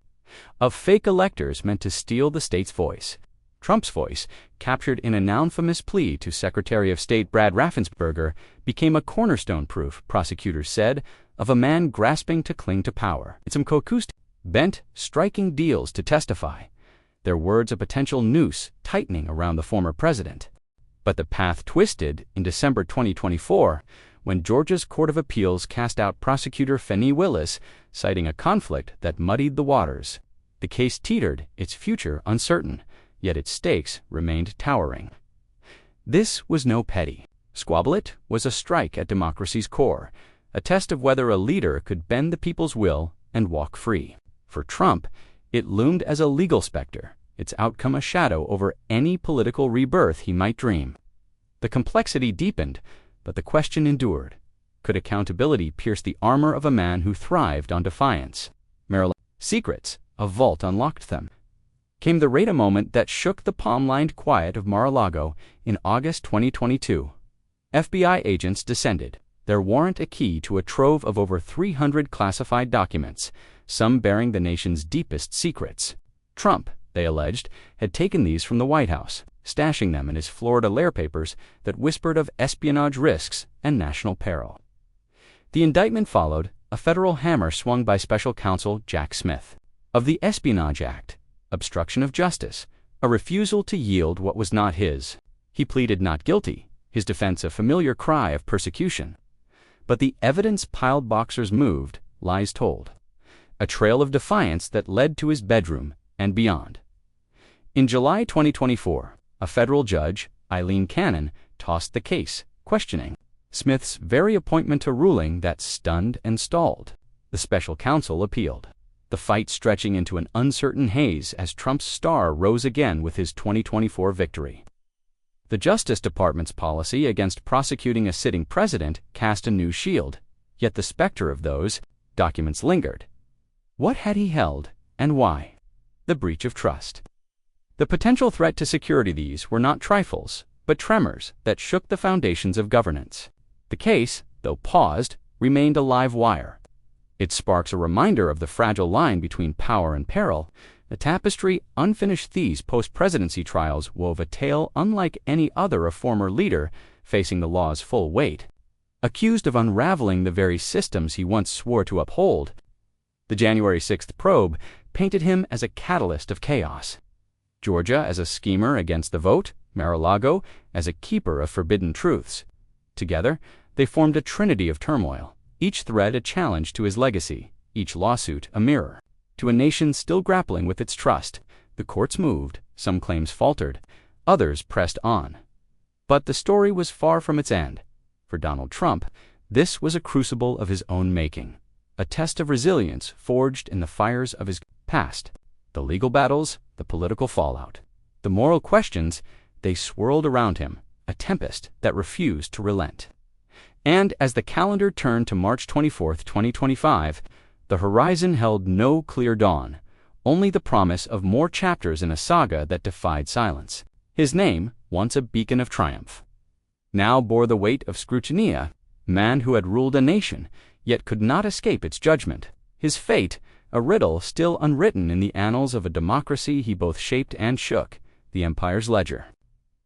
of fake electors meant to steal the state's voice. Trump's voice, captured in a now-infamous plea to Secretary of State Brad Raffensperger, became a cornerstone proof, prosecutors said, of a man grasping to cling to power. Some Kokust bent, striking deals to testify, their words a potential noose tightening around the former president. But the path twisted in December 2024 when Georgia's Court of Appeals cast out prosecutor Fani Willis, citing a conflict that muddied the waters. The case teetered, its future uncertain, yet its stakes remained towering. This was no petty squabble. It was a strike at democracy's core, a test of whether a leader could bend the people's will and walk free. For Trump, it loomed as a legal specter, its outcome a shadow over any political rebirth he might dream. The complexity deepened, but the question endured. Could accountability pierce the armor of a man who thrived on defiance? Maryland secrets, a vault unlocked them. Came the Rada moment that shook the palm-lined quiet of Mar-a-Lago in August 2022. FBI agents descended, their warrant a key to a trove of over 300 classified documents, some bearing the nation's deepest secrets. Trump, they alleged, had taken these from the White House, stashing them in his Florida lair papers that whispered of espionage risks and national peril. The indictment followed, a federal hammer swung by special counsel Jack Smith. Of the Espionage Act, obstruction of justice, a refusal to yield what was not his. He pleaded not guilty, his defense a familiar cry of persecution. But the evidence-piled boxers moved, lies told. A trail of defiance that led to his bedroom and beyond. In July 2024, a federal judge, Eileen Cannon, tossed the case, questioning Smith's very appointment, a ruling that stunned and stalled. The special counsel appealed, the fight stretching into an uncertain haze as Trump's star rose again with his 2024 victory. The Justice Department's policy against prosecuting a sitting president cast a new shield, yet the specter of those documents lingered. What had he held, and why? The breach of trust. The potential threat to security. These were not trifles, but tremors that shook the foundations of governance. The case, though paused, remained a live wire. It sparks a reminder of the fragile line between power and peril, a tapestry unfinished. These post-presidency trials wove a tale unlike any other, a former leader facing the law's full weight, accused of unraveling the very systems he once swore to uphold. The January 6th probe painted him as a catalyst of chaos. Georgia as a schemer against the vote, Mar-a-Lago as a keeper of forbidden truths. Together, they formed a trinity of turmoil, each thread a challenge to his legacy, each lawsuit a mirror. To a nation still grappling with its trust, the courts moved, some claims faltered, others pressed on. But the story was far from its end. For Donald Trump, this was a crucible of his own making, a test of resilience forged in the fires of his past. The legal battles, the political fallout, the moral questions, they swirled around him, a tempest that refused to relent. And as the calendar turned to March 24, 2025, the horizon held no clear dawn, only the promise of more chapters in a saga that defied silence. His name, once a beacon of triumph, now bore the weight of scrutiny, a man who had ruled a nation, yet could not escape its judgment. His fate, a riddle still unwritten in the annals of a democracy he both shaped and shook, the empire's ledger.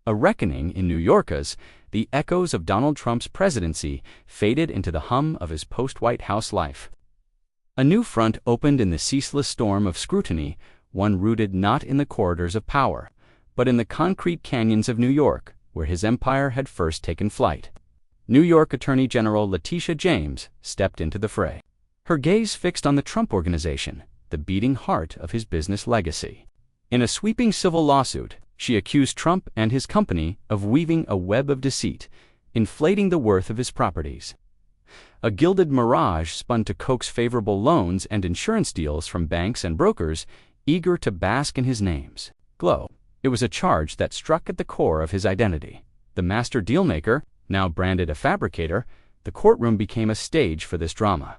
A reckoning in New York as the echoes of Donald Trump's presidency faded into the hum of his post-White House life. A new front opened in the ceaseless storm of scrutiny, one rooted not in the corridors of power, but in the concrete canyons of New York, where his empire had first taken flight. New York Attorney General Letitia James stepped into the fray, her gaze fixed on the Trump Organization, the beating heart of his business legacy. In a sweeping civil lawsuit, she accused Trump and his company of weaving a web of deceit, inflating the worth of his properties. A gilded mirage spun to coax favorable loans and insurance deals from banks and brokers eager to bask in his name's glow. It was a charge that struck at the core of his identity. The master dealmaker, now branded a fabricator, the courtroom became a stage for this drama.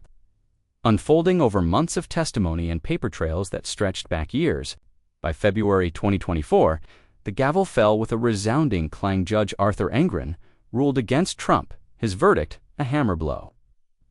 Unfolding over months of testimony and paper trails that stretched back years, by February 2024, the gavel fell with a resounding clang. Judge Arthur Engren ruled against Trump, his verdict a hammer blow.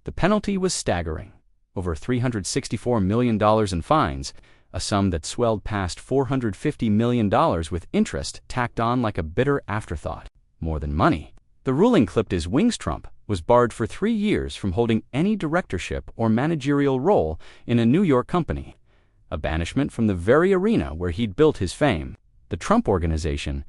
The penalty was staggering, over $364 million in fines, a sum that swelled past $450 million with interest tacked on like a bitter afterthought. More than money. The ruling clipped his wings. Trump was barred for 3 years from holding any directorship or managerial role in a New York company, a banishment from the very arena where he'd built his fame. The Trump Organization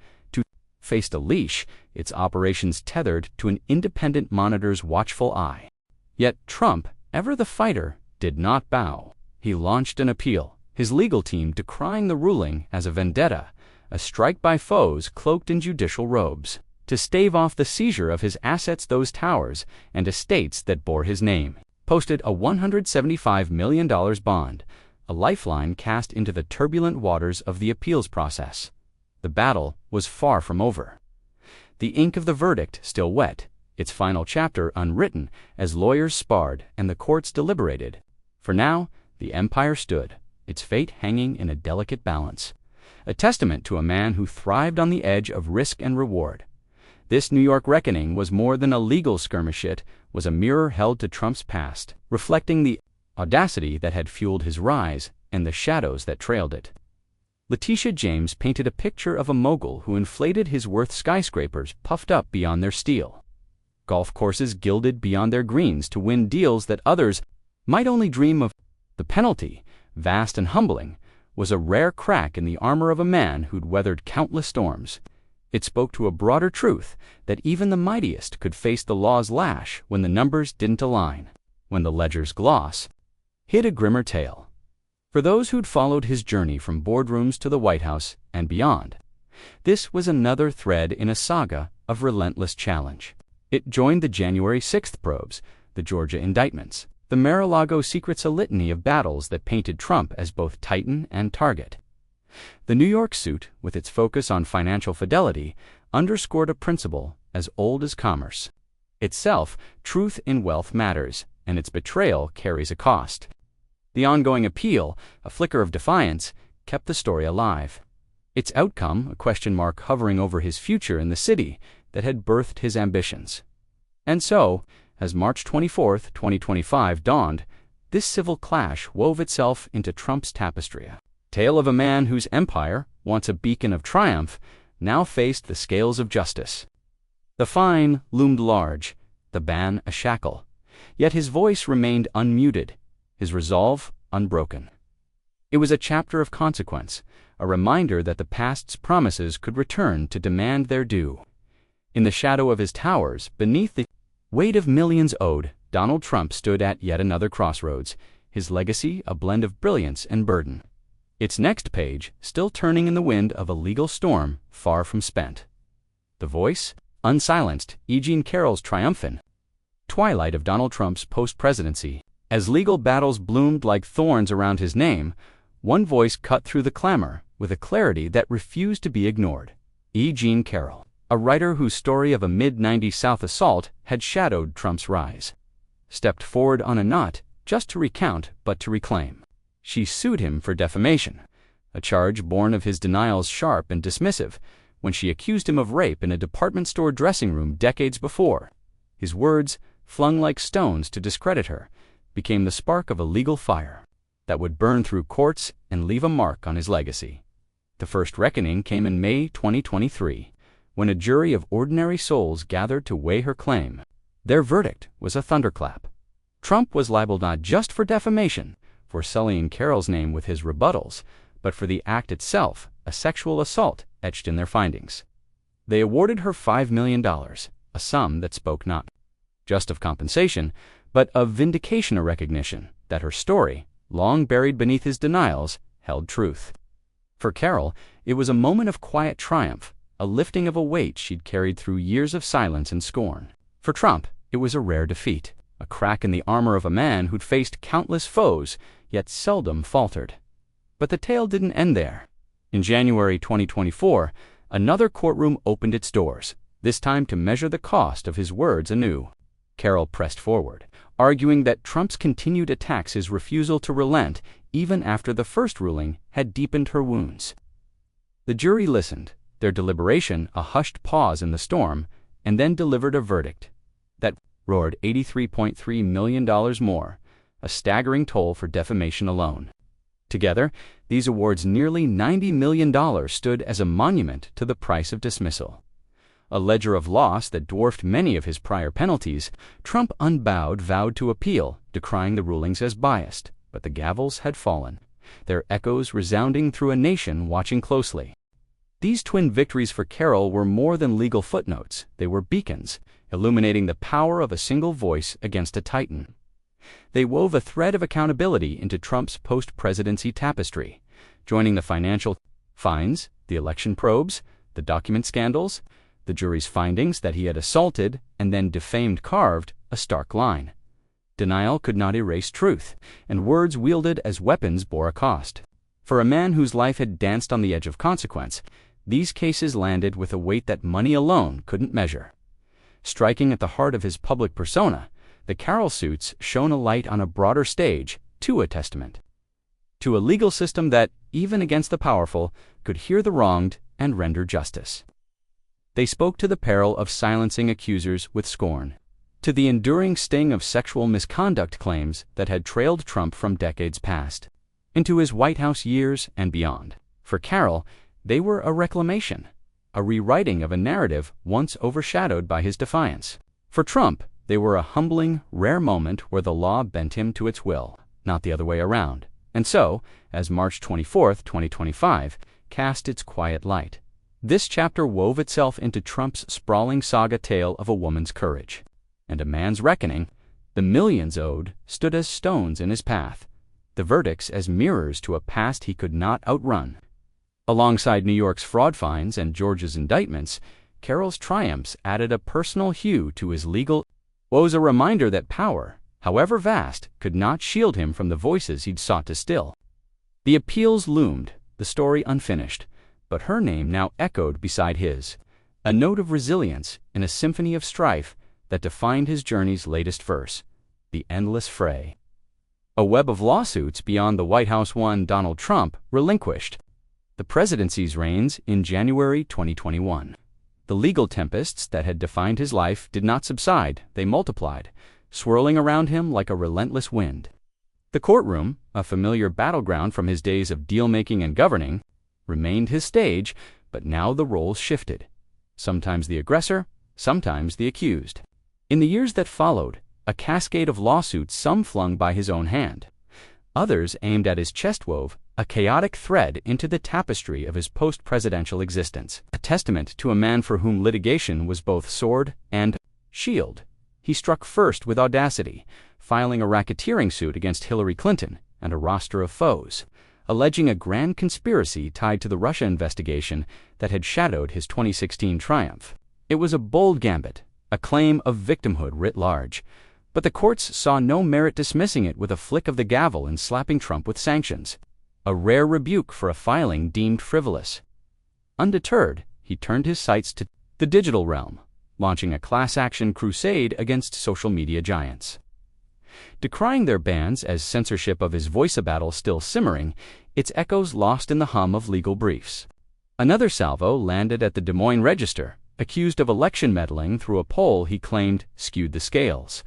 faced a leash, its operations tethered to an independent monitor's watchful eye. Yet Trump, ever the fighter, did not bow. He launched an appeal, his legal team decrying the ruling as a vendetta, a strike by foes cloaked in judicial robes, to stave off the seizure of his assets. Those towers and estates that bore his name posted a $175 million bond, a lifeline cast into the turbulent waters of the appeals process. The battle was far from over. The ink of the verdict still wet, its final chapter unwritten as lawyers sparred and the courts deliberated. For now, the empire stood, its fate hanging in a delicate balance, a testament to a man who thrived on the edge of risk and reward. This New York reckoning was more than a legal skirmish. It was a mirror held to Trump's past, reflecting the audacity that had fueled his rise and the shadows that trailed it. Letitia James painted a picture of a mogul who inflated his worth, skyscrapers puffed up beyond their steel, golf courses gilded beyond their greens to win deals that others might only dream of. The penalty, vast and humbling, was a rare crack in the armor of a man who'd weathered countless storms. It spoke to a broader truth that even the mightiest could face the law's lash when the numbers didn't align, when the ledger's gloss hid a grimmer tale. For those who'd followed his journey from boardrooms to the White House and beyond, this was another thread in a saga of relentless challenge. It joined the January 6th probes, the Georgia indictments, the Mar-a-Lago secrets, a litany of battles that painted Trump as both titan and target. The New York suit, with its focus on financial fidelity, underscored a principle as old as commerce itself: truth in wealth matters, and its betrayal carries a cost. The ongoing appeal, a flicker of defiance, kept the story alive. Its outcome, a question mark hovering over his future in the city that had birthed his ambitions. And so, as March 24, 2025 dawned, this civil clash wove itself into Trump's tapestry. A tale of a man whose empire, once a beacon of triumph, now faced the scales of justice. The fine loomed large, the ban a shackle, yet his voice remained unmuted, his resolve unbroken. It was a chapter of consequence, a reminder that the past's promises could return to demand their due. In the shadow of his towers, beneath the weight of millions owed, Donald Trump stood at yet another crossroads, his legacy a blend of brilliance and burden. Its next page still turning in the wind of a legal storm far from spent. The voice, unsilenced, E. Jean Carroll's triumphant twilight of Donald Trump's post-presidency. As legal battles bloomed like thorns around his name, one voice cut through the clamor with a clarity that refused to be ignored. E. Jean Carroll, a writer whose story of a mid-90s South assault had shadowed Trump's rise, stepped forward on a not just to recount but to reclaim. She sued him for defamation, a charge born of his denials, sharp and dismissive, when she accused him of rape in a department store dressing room decades before. His words, flung like stones to discredit her, became the spark of a legal fire that would burn through courts and leave a mark on his legacy. The first reckoning came in May 2023, when a jury of ordinary souls gathered to weigh her claim. Their verdict was a thunderclap. Trump was liable not just for defamation, for sullying Carroll's name with his rebuttals, but for the act itself, a sexual assault etched in their findings. They awarded her $5 million, a sum that spoke not just of compensation, but of vindication, a recognition that her story, long buried beneath his denials, held truth. For Carroll, it was a moment of quiet triumph, a lifting of a weight she'd carried through years of silence and scorn. For Trump, it was a rare defeat, a crack in the armor of a man who'd faced countless foes, yet seldom faltered. But the tale didn't end there. In January 2024, another courtroom opened its doors, this time to measure the cost of his words anew. Carroll pressed forward, arguing that Trump's continued attacks, his refusal to relent even after the first ruling, had deepened her wounds. The jury listened, Their deliberation, a hushed pause in the storm, and then delivered a verdict that roared $83.3 million more, a staggering toll for defamation alone. Together, these awards nearly $90 million stood as a monument to the price of dismissal. A ledger of loss that dwarfed many of his prior penalties, Trump unbowed vowed to appeal, decrying the rulings as biased, but the gavels had fallen, their echoes resounding through a nation watching closely. These twin victories for Carroll were more than legal footnotes, they were beacons, illuminating the power of a single voice against a titan. They wove a thread of accountability into Trump's post-presidency tapestry, joining the financial fines, the election probes, the document scandals, the jury's findings that he had assaulted and then defamed carved a stark line. Denial could not erase truth, and words wielded as weapons bore a cost. For a man whose life had danced on the edge of consequence, these cases landed with a weight that money alone couldn't measure. Striking at the heart of his public persona, the Carroll suits shone a light on a broader stage to a testament to a legal system that, even against the powerful, could hear the wronged and render justice. They spoke to the peril of silencing accusers with scorn, to the enduring sting of sexual misconduct claims that had trailed Trump from decades past, into his White House years and beyond. For Carroll, they were a reclamation, a rewriting of a narrative once overshadowed by his defiance. For Trump, they were a humbling, rare moment where the law bent him to its will, not the other way around. And so, as March 24, 2025, cast its quiet light, this chapter wove itself into Trump's sprawling saga tale of a woman's courage and a man's reckoning. The millions owed stood as stones in his path, the verdicts as mirrors to a past he could not outrun. Alongside New York's fraud fines and Georgia's indictments, Carroll's triumphs added a personal hue to his legal woes, a reminder that power, however vast, could not shield him from the voices he'd sought to still. The appeals loomed, the story unfinished, but her name now echoed beside his, a note of resilience in a symphony of strife that defined his journey's latest verse, the endless fray. A web of lawsuits beyond the White House one Donald Trump relinquished the presidency's reins in January 2021. The legal tempests that had defined his life did not subside, they multiplied, swirling around him like a relentless wind. The courtroom, a familiar battleground from his days of deal-making and governing, remained his stage, but now the roles shifted. Sometimes the aggressor, sometimes the accused. In the years that followed, a cascade of lawsuits, some flung by his own hand, others aimed at his chest, wove a chaotic thread into the tapestry of his post-presidential existence, a testament to a man for whom litigation was both sword and shield. He struck first with audacity, filing a racketeering suit against Hillary Clinton and a roster of foes, alleging a grand conspiracy tied to the Russia investigation that had shadowed his 2016 triumph. It was a bold gambit, a claim of victimhood writ large, but the courts saw no merit dismissing it with a flick of the gavel and slapping Trump with sanctions, a rare rebuke for a filing deemed frivolous. Undeterred, he turned his sights to the digital realm, launching a class-action crusade against social media giants. Decrying their bans as censorship of his voice, a battle still simmering, its echoes lost in the hum of legal briefs. Another salvo landed at the Des Moines Register, accused of election meddling through a poll he claimed skewed the scales.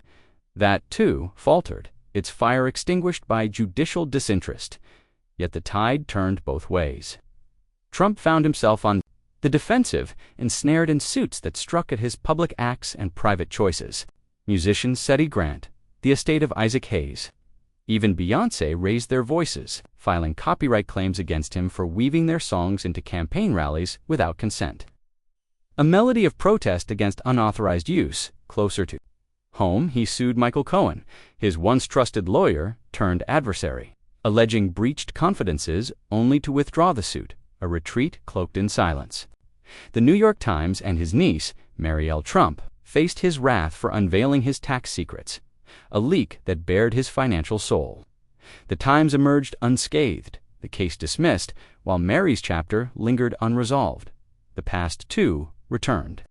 That, too, faltered, its fire extinguished by judicial disinterest. Yet the tide turned both ways. Trump found himself on the defensive, ensnared in suits that struck at his public acts and private choices. Musicians Seti Grant, the estate of Isaac Hayes. Even Beyoncé raised their voices, filing copyright claims against him for weaving their songs into campaign rallies without consent. A melody of protest against unauthorized use. Closer to home, he sued Michael Cohen, his once trusted lawyer turned adversary, alleging breached confidences only to withdraw the suit, a retreat cloaked in silence. The New York Times and his niece, Marielle Trump, faced his wrath for unveiling his tax secrets, a leak that bared his financial soul. The Times emerged unscathed, the case dismissed, while Mary's chapter lingered unresolved. The past, too, returned.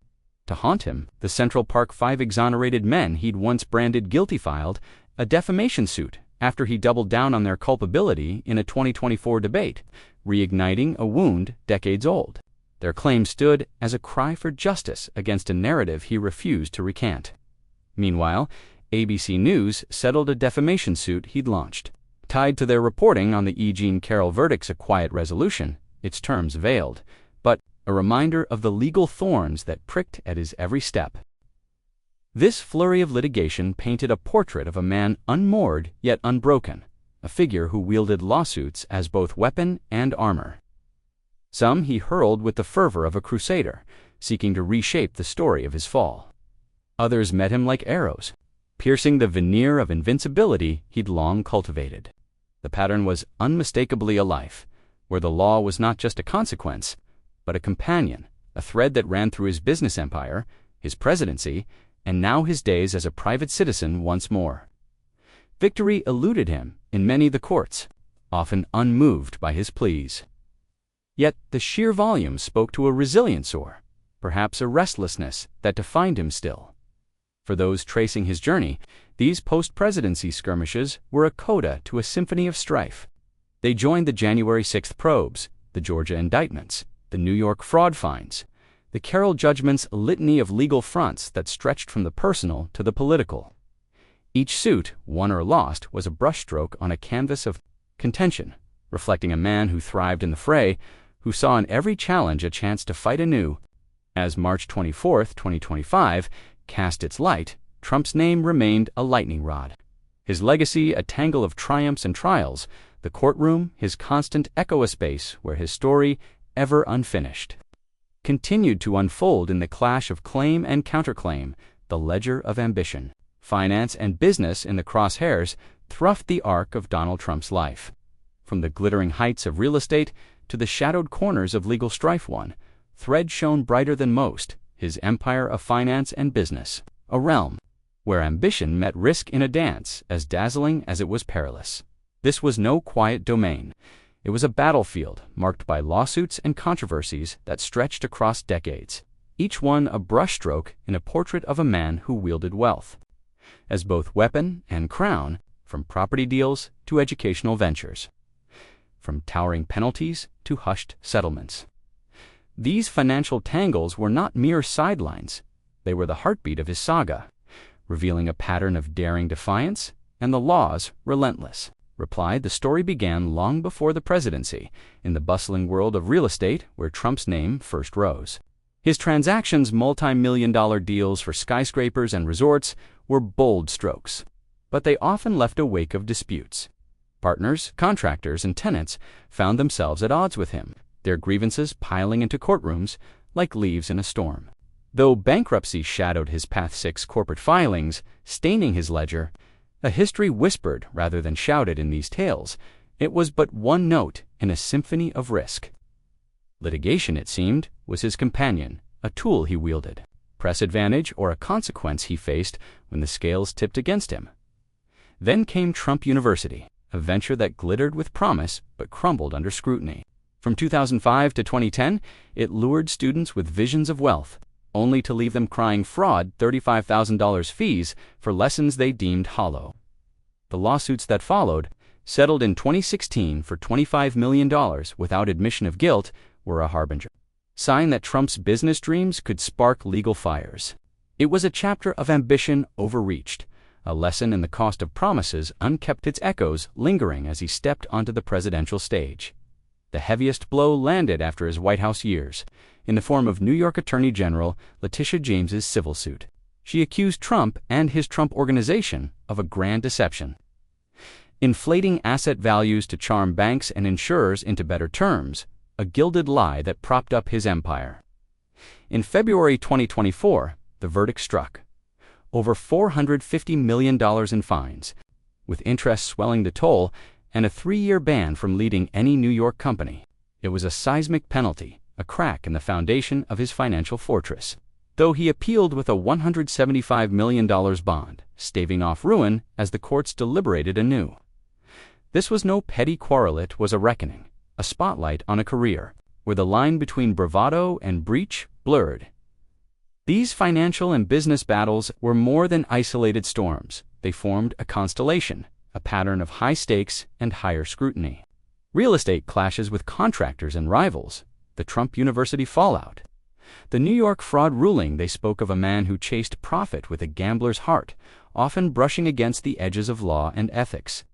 To haunt him, the Central Park 5 exonerated men he'd once branded guilty filed a defamation suit after he doubled down on their culpability in a 2024 debate, reigniting a wound decades old. Their claim stood as a cry for justice against a narrative he refused to recant. Meanwhile, ABC News settled a defamation suit he'd launched. Tied to their reporting on the E. Jean Carroll verdict's A Quiet Resolution, its terms veiled, but a reminder of the legal thorns that pricked at his every step. This flurry of litigation painted a portrait of a man unmoored yet unbroken, a figure who wielded lawsuits as both weapon and armor. Some he hurled with the fervor of a crusader, seeking to reshape the story of his fall. Others met him like arrows, piercing the veneer of invincibility he'd long cultivated. The pattern was unmistakably a life, where the law was not just a consequence, but a companion, a thread that ran through his business empire, his presidency, and now his days as a private citizen once more. Victory eluded him in many the courts, often unmoved by his pleas. Yet the sheer volume spoke to a resilience or, perhaps a restlessness, that defined him still. For those tracing his journey, these post-presidency skirmishes were a coda to a symphony of strife. They joined the January 6th probes, the Georgia indictments, the New York fraud fines, the Carroll judgment's litany of legal fronts that stretched from the personal to the political. Each suit, won or lost, was a brushstroke on a canvas of contention, reflecting a man who thrived in the fray, who saw in every challenge a chance to fight anew. As March 24, 2025, cast its light, Trump's name remained a lightning rod. His legacy a tangle of triumphs and trials, the courtroom his constant echo space where his story, ever unfinished, continued to unfold in the clash of claim and counterclaim, the ledger of ambition. Finance and business in the crosshairs thrust the arc of Donald Trump's life. From the glittering heights of real estate to the shadowed corners of legal strife, one thread shone brighter than most, his empire of finance and business, a realm where ambition met risk in a dance as dazzling as it was perilous. This was no quiet domain. It was a battlefield marked by lawsuits and controversies that stretched across decades, each one a brushstroke in a portrait of a man who wielded wealth as both weapon and crown, from property deals to educational ventures, from towering penalties to hushed settlements. These financial tangles were not mere sidelines. They were the heartbeat of his saga, revealing a pattern of daring defiance and the law's relentless reply. The story began long before the presidency, in the bustling world of real estate where Trump's name first rose. His transactions, multi-million-dollar deals for skyscrapers and resorts, were bold strokes, but they often left a wake of disputes. Partners, contractors, and tenants found themselves at odds with him, their grievances piling into courtrooms like leaves in a storm. Though bankruptcy shadowed his Path 6 corporate filings, staining his ledger, a history whispered rather than shouted in these tales. It was but one note in a symphony of risk. Litigation, it seemed, was his companion, a tool he wielded, press advantage or a consequence he faced when the scales tipped against him. Then came Trump University, a venture that glittered with promise but crumbled under scrutiny. From 2005 to 2010, it lured students with visions of wealth, only to leave them crying fraud, $35,000 fees for lessons they deemed hollow. The lawsuits that followed, settled in 2016 for $25 million without admission of guilt, were a harbinger, sign that Trump's business dreams could spark legal fires. It was a chapter of ambition overreached, a lesson in the cost of promises unkept, its echoes lingering as he stepped onto the presidential stage. The heaviest blow landed after his White House years, in the form of New York Attorney General Letitia James's civil suit. She accused Trump and his Trump Organization of a grand deception, inflating asset values to charm banks and insurers into better terms, a gilded lie that propped up his empire. In February 2024, the verdict struck. Over $450 million in fines, with interest swelling the toll, and a 3-year ban from leading any New York company. It was a seismic penalty, a crack in the foundation of his financial fortress. Though he appealed with a $175 million bond, staving off ruin as the courts deliberated anew. This was no petty quarrel, it was a reckoning, a spotlight on a career, where the line between bravado and breach blurred. These financial and business battles were more than isolated storms. They formed a constellation, a pattern of high stakes and higher scrutiny. Real estate clashes with contractors and rivals, The Trump University fallout. The New York fraud ruling, they spoke of a man who chased profit with a gambler's heart, often brushing against the edges of law and ethics.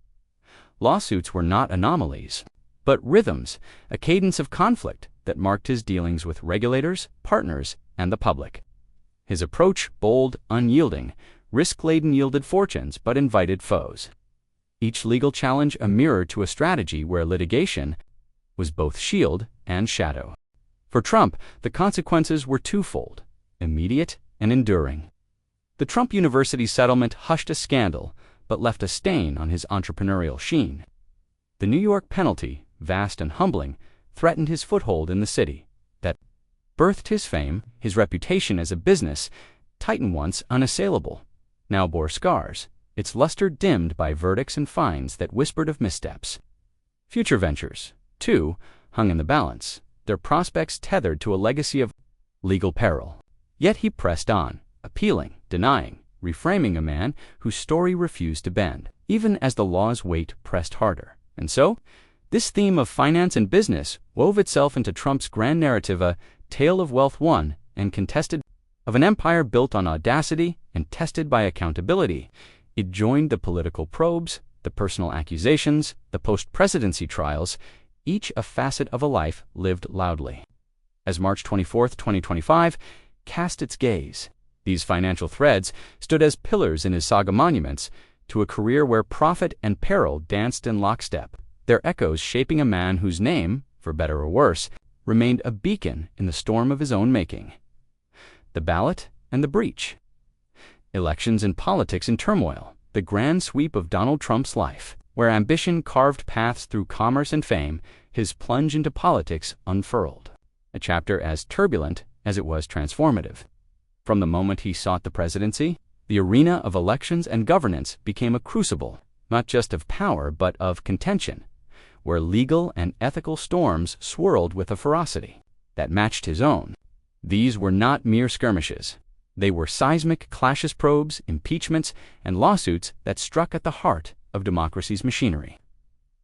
Lawsuits were not anomalies, but rhythms, a cadence of conflict that marked his dealings with regulators, partners, and the public. His approach, bold, unyielding, risk-laden, yielded fortunes but invited foes. Each legal challenge a mirror to a strategy where litigation was both shield and shadow. For Trump, the consequences were twofold, immediate and enduring. The Trump University settlement hushed a scandal, but left a stain on his entrepreneurial sheen. The New York penalty, vast and humbling, threatened his foothold in the city that birthed his fame. His reputation as a business titan, once unassailable, now bore scars, its luster dimmed by verdicts and fines that whispered of missteps. Future ventures, too, hung in the balance, their prospects tethered to a legacy of legal peril. Yet he pressed on, appealing, denying, reframing, a man whose story refused to bend, even as the law's weight pressed harder. And so, this theme of finance and business wove itself into Trump's grand narrative, a tale of wealth won and contested, of an empire built on audacity and tested by accountability. It joined the political probes, the personal accusations, the post-presidency trials, each a facet of a life lived loudly. As March 24, 2025, cast its gaze, these financial threads stood as pillars in his saga, monuments to a career where profit and peril danced in lockstep, their echoes shaping a man whose name, for better or worse, remained a beacon in the storm of his own making. The ballot and the breach. Elections and politics in turmoil, the grand sweep of Donald Trump's life, where ambition carved paths through commerce and fame, his plunge into politics unfurled. A chapter as turbulent as it was transformative. From the moment he sought the presidency, the arena of elections and governance became a crucible, not just of power but of contention, where legal and ethical storms swirled with a ferocity that matched his own. These were not mere skirmishes. They were seismic clashes, probes, impeachments, and lawsuits that struck at the heart of democracy's machinery.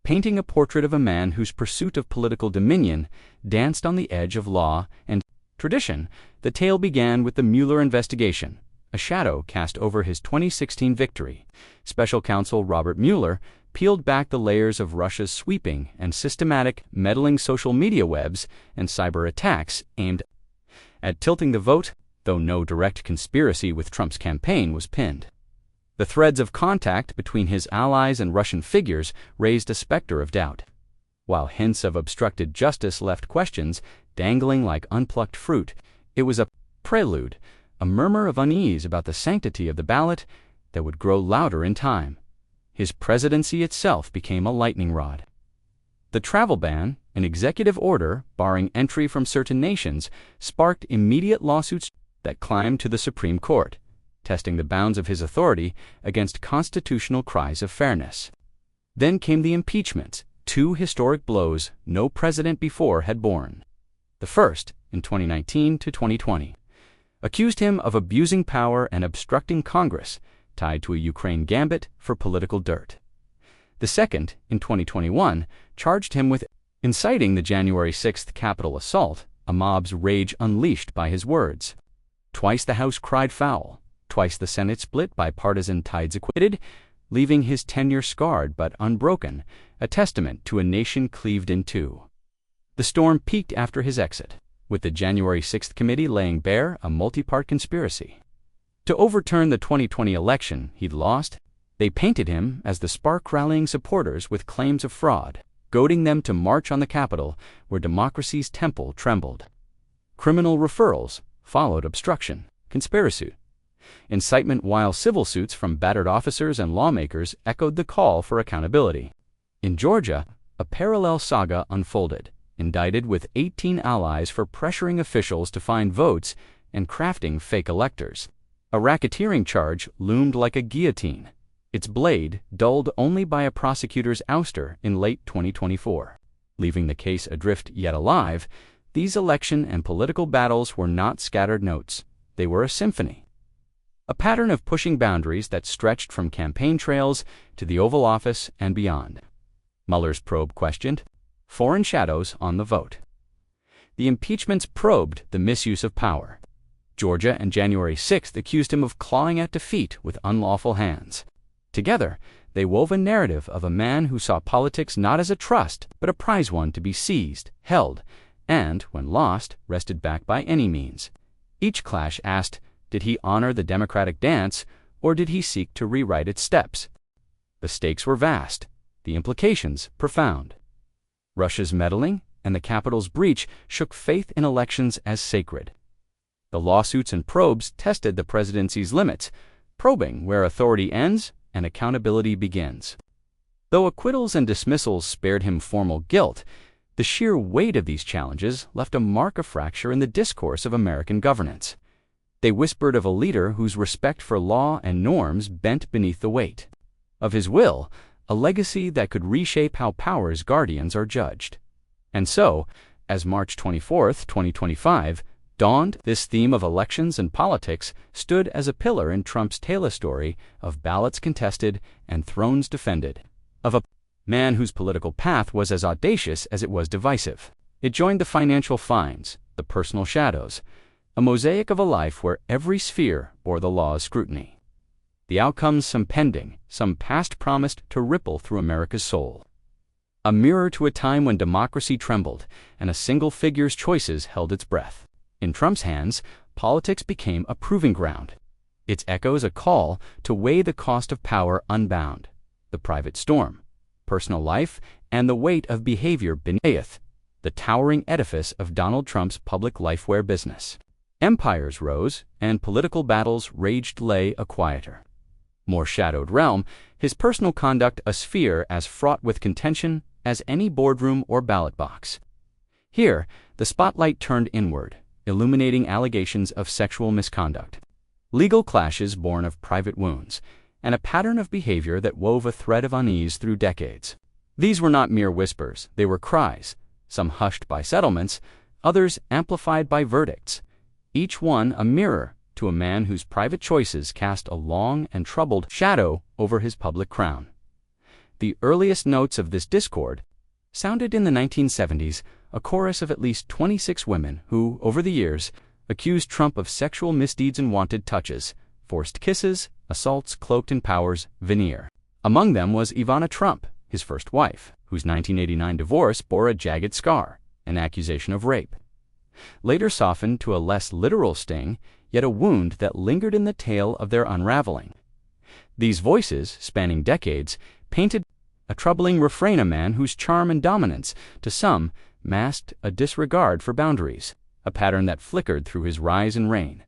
Painting a portrait of a man whose pursuit of political dominion danced on the edge of law and tradition, the tale began with the Mueller investigation, a shadow cast over his 2016 victory. Special counsel Robert Mueller peeled back the layers of Russia's sweeping and systematic meddling social media webs and cyber attacks aimed at tilting the vote, though no direct conspiracy with Trump's campaign was pinned. The threads of contact between his allies and Russian figures raised a specter of doubt, while hints of obstructed justice left questions dangling like unplucked fruit. It was a prelude, a murmur of unease about the sanctity of the ballot that would grow louder in time. His presidency itself became a lightning rod. The travel ban, an executive order barring entry from certain nations, sparked immediate lawsuits that climbed to the Supreme Court, testing the bounds of his authority against constitutional cries of fairness. Then came the impeachments, two historic blows no president before had borne. The first, in 2019 to 2020, accused him of abusing power and obstructing Congress, tied to a Ukraine gambit for political dirt. The second, in 2021, charged him with inciting the January 6th Capitol assault, a mob's rage unleashed by his words. Twice the House cried foul, twice the Senate split by partisan tides, acquitted, leaving his tenure scarred but unbroken, a testament to a nation cleaved in two. The storm peaked after his exit, with the January 6th committee laying bare a multi-part conspiracy to overturn the 2020 election he'd lost. They painted him as the spark rallying supporters with claims of fraud, goading them to march on the Capitol where democracy's temple trembled. Criminal referrals followed obstruction, conspiracy, incitement, while civil suits from battered officers and lawmakers echoed the call for accountability. In Georgia, a parallel saga unfolded, indicted with 18 allies for pressuring officials to find votes and crafting fake electors. A racketeering charge loomed like a guillotine, its blade dulled only by a prosecutor's ouster in late 2024. Leaving the case adrift yet alive, these election and political battles were not scattered notes. They were a symphony, a pattern of pushing boundaries that stretched from campaign trails to the Oval Office and beyond. Mueller's probe questioned foreign shadows on the vote. The impeachments probed the misuse of power. Georgia and January 6th accused him of clawing at defeat with unlawful hands. Together, they wove a narrative of a man who saw politics not as a trust, but a prize one to be seized, held, and, when lost, wrested back by any means. Each clash asked, did he honor the democratic dance, or did he seek to rewrite its steps? The stakes were vast, the implications profound. Russia's meddling and the Capitol's breach shook faith in elections as sacred. The lawsuits and probes tested the presidency's limits, probing where authority ends and accountability begins. Though acquittals and dismissals spared him formal guilt, the sheer weight of these challenges left a mark of fracture in the discourse of American governance. They whispered of a leader whose respect for law and norms bent beneath the weight. Of his will, a legacy that could reshape how power's guardians are judged. And so, as March 24, 2025, dawned, this theme of elections and politics stood as a pillar in Trump's telestory of ballots contested and thrones defended, of a man whose political path was as audacious as it was divisive. It joined the financial fines, the personal shadows, a mosaic of a life where every sphere bore the law's scrutiny. The outcomes, some pending, some past promised to ripple through America's soul. A mirror to a time when democracy trembled and a single figure's choices held its breath. In Trump's hands, politics became a proving ground. Its echoes a call to weigh the cost of power unbound, the private storm, personal life, and the weight of behavior beneath the towering edifice of Donald Trump's public lifeware business. Empires rose, and political battles raged lay a quieter, more shadowed realm, his personal conduct a sphere as fraught with contention as any boardroom or ballot box. Here, the spotlight turned inward, illuminating allegations of sexual misconduct, legal clashes born of private wounds, and a pattern of behavior that wove a thread of unease through decades. These were not mere whispers, they were cries, some hushed by settlements, others amplified by verdicts, each one a mirror to a man whose private choices cast a long and troubled shadow over his public crown. The earliest notes of this discord sounded in the 1970s, a chorus of at least 26 women who, over the years, accused Trump of sexual misdeeds and wanted touches, forced kisses, assaults cloaked in power's veneer. Among them was Ivana Trump, his first wife, whose 1989 divorce bore a jagged scar, an accusation of rape. Later softened to a less literal sting, yet a wound that lingered in the tale of their unraveling. These voices, spanning decades, painted a troubling refrain, a man whose charm and dominance, to some, masked a disregard for boundaries, a pattern that flickered through his rise and reign.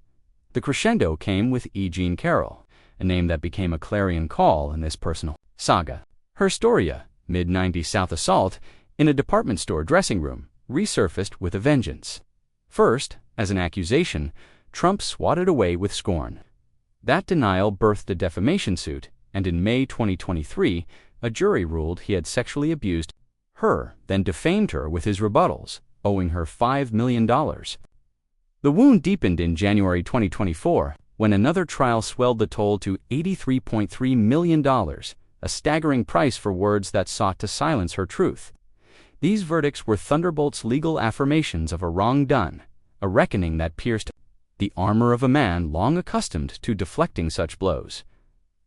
The crescendo came with E. Jean Carroll, a name that became a clarion call in this personal saga. Her story, a mid-90s South assault in a department store dressing room, resurfaced with a vengeance. First, as an accusation, Trump swatted away with scorn. That denial birthed a defamation suit, and in May 2023, a jury ruled he had sexually abused her, then defamed her with his rebuttals, owing her $5 million. The wound deepened in January 2024, when another trial swelled the toll to $83.3 million, a staggering price for words that sought to silence her truth. These verdicts were Thunderbolt's legal affirmations of a wrong done, a reckoning that pierced the armor of a man long accustomed to deflecting such blows.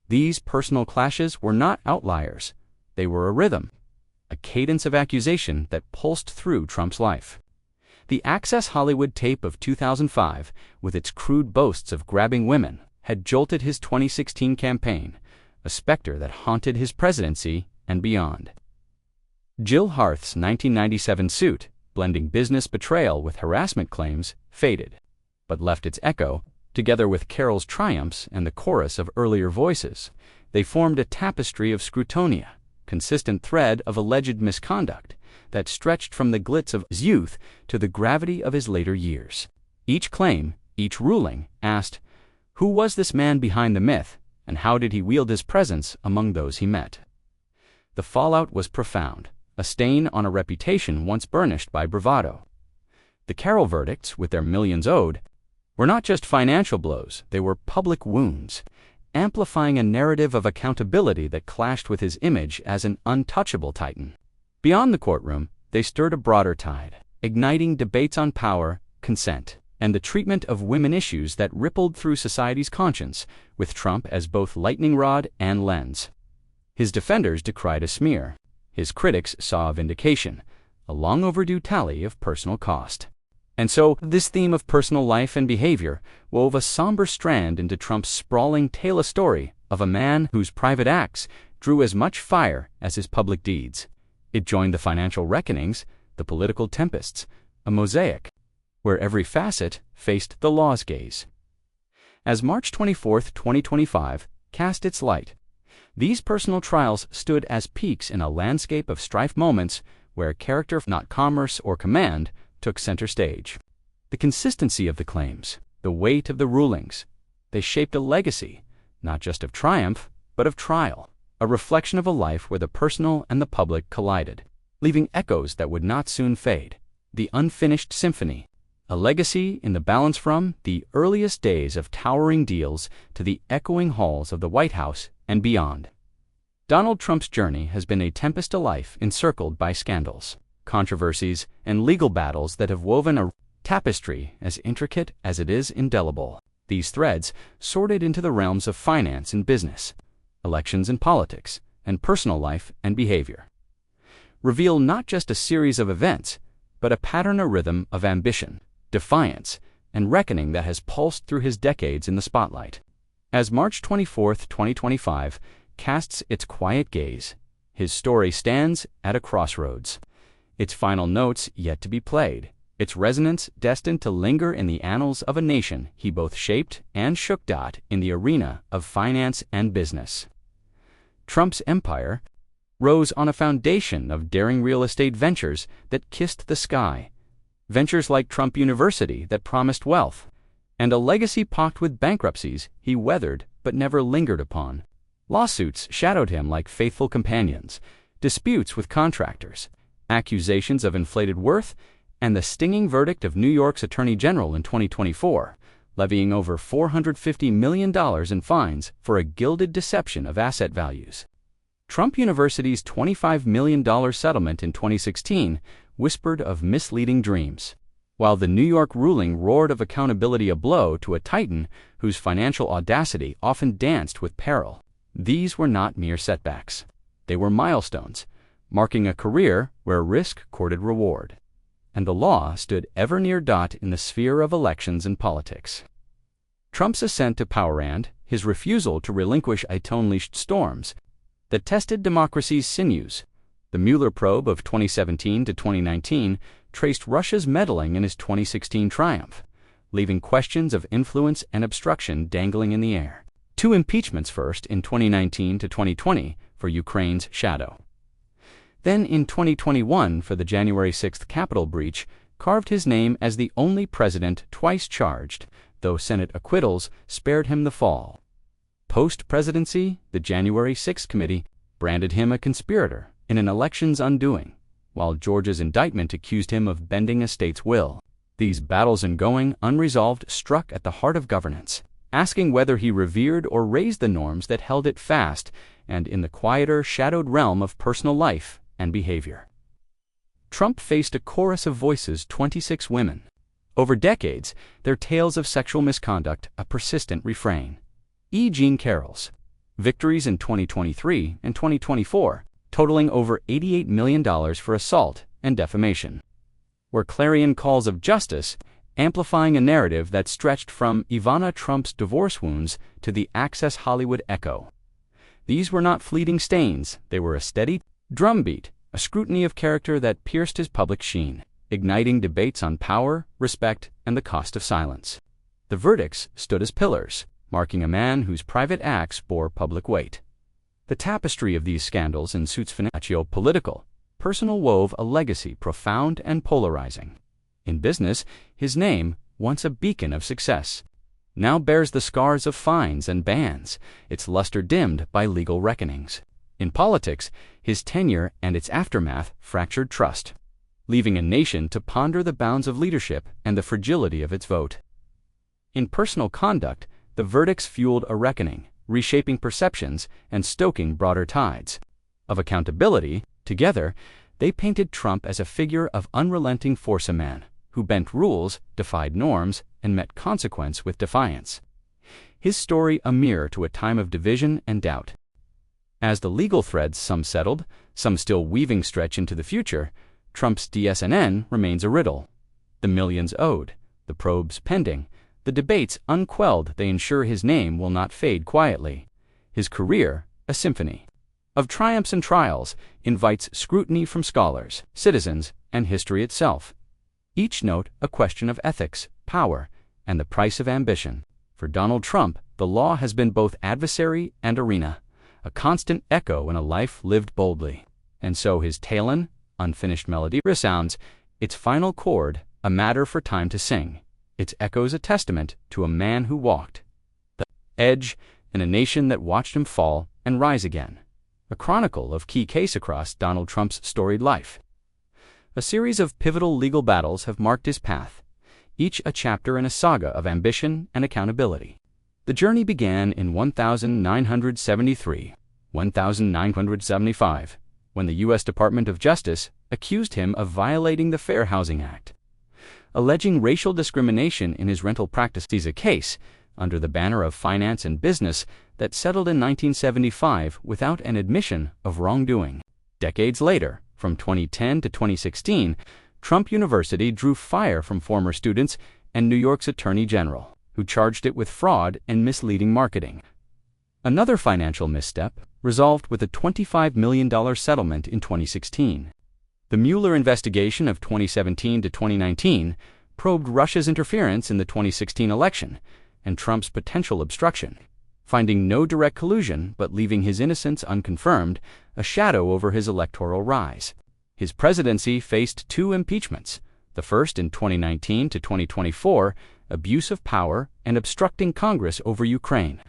These personal clashes were not outliers. They were a rhythm, a cadence of accusation that pulsed through Trump's life. The Access Hollywood tape of 2005, with its crude boasts of grabbing women, had jolted his 2016 campaign, a specter that haunted his presidency and beyond. Jill Harth's 1997 suit, blending business betrayal with harassment claims, faded, but left its echo, together with Carroll's triumphs and the chorus of earlier voices. They formed a tapestry of scrutonia, consistent thread of alleged misconduct that stretched from the glitz of his youth to the gravity of his later years. Each claim, each ruling, asked, who was this man behind the myth, and how did he wield his presence among those he met? The fallout was profound, a stain on a reputation once burnished by bravado. The Carroll verdicts, with their millions owed, were not just financial blows, they were public wounds, amplifying a narrative of accountability that clashed with his image as an untouchable titan. Beyond the courtroom, they stirred a broader tide, igniting debates on power, consent, and the treatment of women, issues that rippled through society's conscience, with Trump as both lightning rod and lens. His defenders decried a smear. His critics saw a vindication, a long overdue tally of personal cost. And so, this theme of personal life and behavior wove a somber strand into Trump's sprawling tale, a story of a man whose private acts drew as much fire as his public deeds. It joined the financial reckonings, the political tempests, a mosaic where every facet faced the law's gaze. As March 24, 2025, cast its light, these personal trials stood as peaks in a landscape of strife, moments where character, not commerce or command, took center stage. The consistency of the claims, the weight of the rulings, they shaped a legacy, not just of triumph, but of trial, a reflection of a life where the personal and the public collided, leaving echoes that would not soon fade. The unfinished symphony, a legacy in the balance from the earliest days of towering deals to the echoing halls of the White House and beyond. Donald Trump's journey has been a tempest, a life encircled by scandals, controversies, and legal battles that have woven a tapestry as intricate as it is indelible. These threads, sorted into the realms of finance and business, elections and politics, and personal life and behavior, reveal not just a series of events, but a pattern, a rhythm of ambition, defiance, and reckoning that has pulsed through his decades in the spotlight. As March 24, 2025, casts its quiet gaze, his story stands at a crossroads, its final notes yet to be played, its resonance destined to linger in the annals of a nation he both shaped and shook. In the arena of finance and business, Trump's empire rose on a foundation of daring real estate ventures that kissed the sky, ventures like Trump University that promised wealth, and a legacy pocked with bankruptcies he weathered but never lingered upon. Lawsuits shadowed him like faithful companions, disputes with contractors, accusations of inflated worth, and the stinging verdict of New York's Attorney General in 2024, levying over $450 million in fines for a gilded deception of asset values. Trump University's $25 million settlement in 2016 whispered of misleading dreams, while the New York ruling roared of accountability, a blow to a titan whose financial audacity often danced with peril. These were not mere setbacks. They were milestones, marking a career where risk courted reward, and the law stood ever near. In the sphere of elections and politics, Trump's ascent to power and his refusal to relinquish unleashed storms that tested democracy's sinews. The Mueller probe of 2017 to 2019 traced Russia's meddling in his 2016 triumph, leaving questions of influence and obstruction dangling in the air. Two impeachments, first in 2019 to 2020 for Ukraine's shadow, then in 2021 for the January 6th Capitol breach, carved his name as the only president twice charged, though Senate acquittals spared him the fall. Post-presidency, the January 6th committee branded him a conspirator in an election's undoing, while Georgia's indictment accused him of bending a state's will. These battles ongoing, unresolved, struck at the heart of governance, asking whether he revered or raised the norms that held it fast, and in the quieter, shadowed realm of personal life and behavior. Trump faced a chorus of voices, 26 women. Over decades, their tales of sexual misconduct a persistent refrain. E. Jean Carroll's victories in 2023 and 2024, totaling over $88 million for assault and defamation, were clarion calls of justice, amplifying a narrative that stretched from Ivana Trump's divorce wounds to the Access Hollywood echo. These were not fleeting stains, they were a steady drumbeat, a scrutiny of character that pierced his public sheen, igniting debates on power, respect, and the cost of silence. The verdicts stood as pillars, marking a man whose private acts bore public weight. The tapestry of these scandals and suits, financial, political, personal, wove a legacy profound and polarizing. In business, his name, once a beacon of success, now bears the scars of fines and bans, its luster dimmed by legal reckonings. In politics, his tenure and its aftermath fractured trust, leaving a nation to ponder the bounds of leadership and the fragility of its vote. In personal conduct, the verdicts fueled a reckoning, reshaping perceptions and stoking broader tides of accountability. Together, They painted Trump as a figure of unrelenting force, a man who bent rules, defied norms, and met consequence with defiance. His story a mirror to a time of division and doubt. As the legal threads, some settled, some still weaving, stretch into the future, Trump's DS&N remains a riddle. The millions owed, the probes pending, the debates unquelled, they ensure his name will not fade quietly. His career, a symphony of triumphs and trials, invites scrutiny from scholars, citizens, and history itself. Each note a question of ethics, power, and the price of ambition. For Donald Trump, the law has been both adversary and arena, a constant echo in a life lived boldly. And so his Talon, unfinished melody, resounds, its final chord a matter for time to sing, its echoes a testament to a man who walked the edge in a nation that watched him fall and rise again. A chronicle of key case across Donald Trump's storied life. A series of pivotal legal battles have marked his path, each a chapter in a saga of ambition and accountability. The journey began in 1975, when the U.S. Department of Justice accused him of violating the Fair Housing Act, alleging racial discrimination in his rental practices, a case under the banner of finance and business that settled in 1975 without an admission of wrongdoing. Decades later, from 2010 to 2016, Trump University drew fire from former students and New York's Attorney General, who charged it with fraud and misleading marketing. Another financial misstep resolved with a $25 million settlement in 2016. The Mueller investigation of 2017 to 2019 probed Russia's interference in the 2016 election and Trump's potential obstruction, finding no direct collusion but leaving his innocence unconfirmed, a shadow over his electoral rise. His presidency faced two impeachments, the first in 2019 to 2024, abuse of power and obstructing Congress over Ukraine.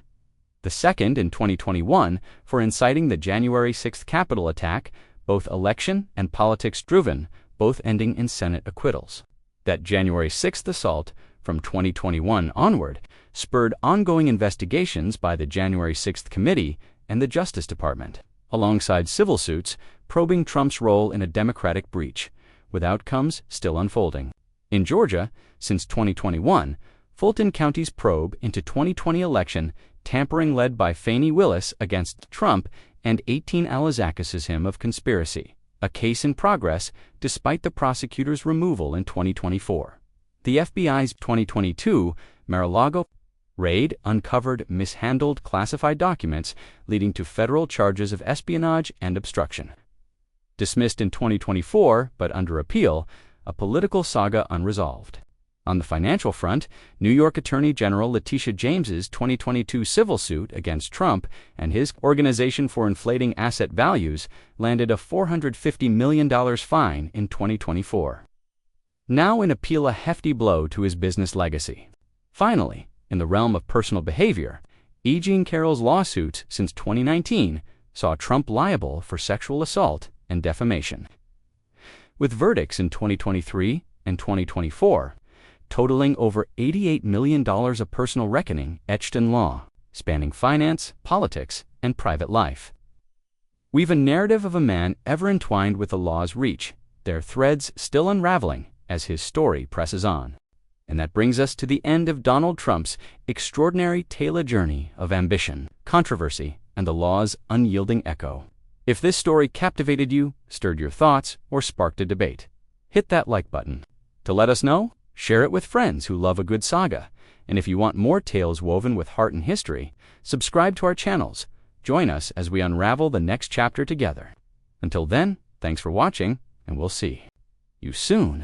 The second in 2021 for inciting the January 6th Capitol attack, both election and politics-driven, both ending in Senate acquittals. That January 6th assault, from 2021 onward, spurred ongoing investigations by the January 6th Committee and the Justice Department, alongside civil suits probing Trump's role in a Democratic breach, with outcomes still unfolding. In Georgia, since 2021, Fulton County's probe into 2020 election tampering led by Fani Willis against Trump and 18 Alazakis him of conspiracy, a case in progress despite the prosecutor's removal in 2024. The FBI's 2022 Mar-a-Lago raid uncovered mishandled classified documents leading to federal charges of espionage and obstruction. Dismissed in 2024 but under appeal, a political saga unresolved. On the financial front, New York Attorney General Letitia James's 2022 civil suit against Trump and his organization for inflating asset values landed a $450 million fine in 2024. Now in appeal, a hefty blow to his business legacy. Finally, in the realm of personal behavior, E. Jean Carroll's lawsuits since 2019 saw Trump liable for sexual assault and defamation. With verdicts in 2023 and 2024, totaling over $88 million of personal reckoning etched in law, spanning finance, politics, and private life. We've a narrative of a man ever entwined with the law's reach, their threads still unraveling as his story presses on. And that brings us to the end of Donald Trump's extraordinary tale journey of ambition, controversy, and the law's unyielding echo. If this story captivated you, stirred your thoughts, or sparked a debate, hit that like button. To let us know, share it with friends who love a good saga. And if you want more tales woven with heart and history, subscribe to our channels. Join us as we unravel the next chapter together. Until then, thanks for watching, and we'll see you soon.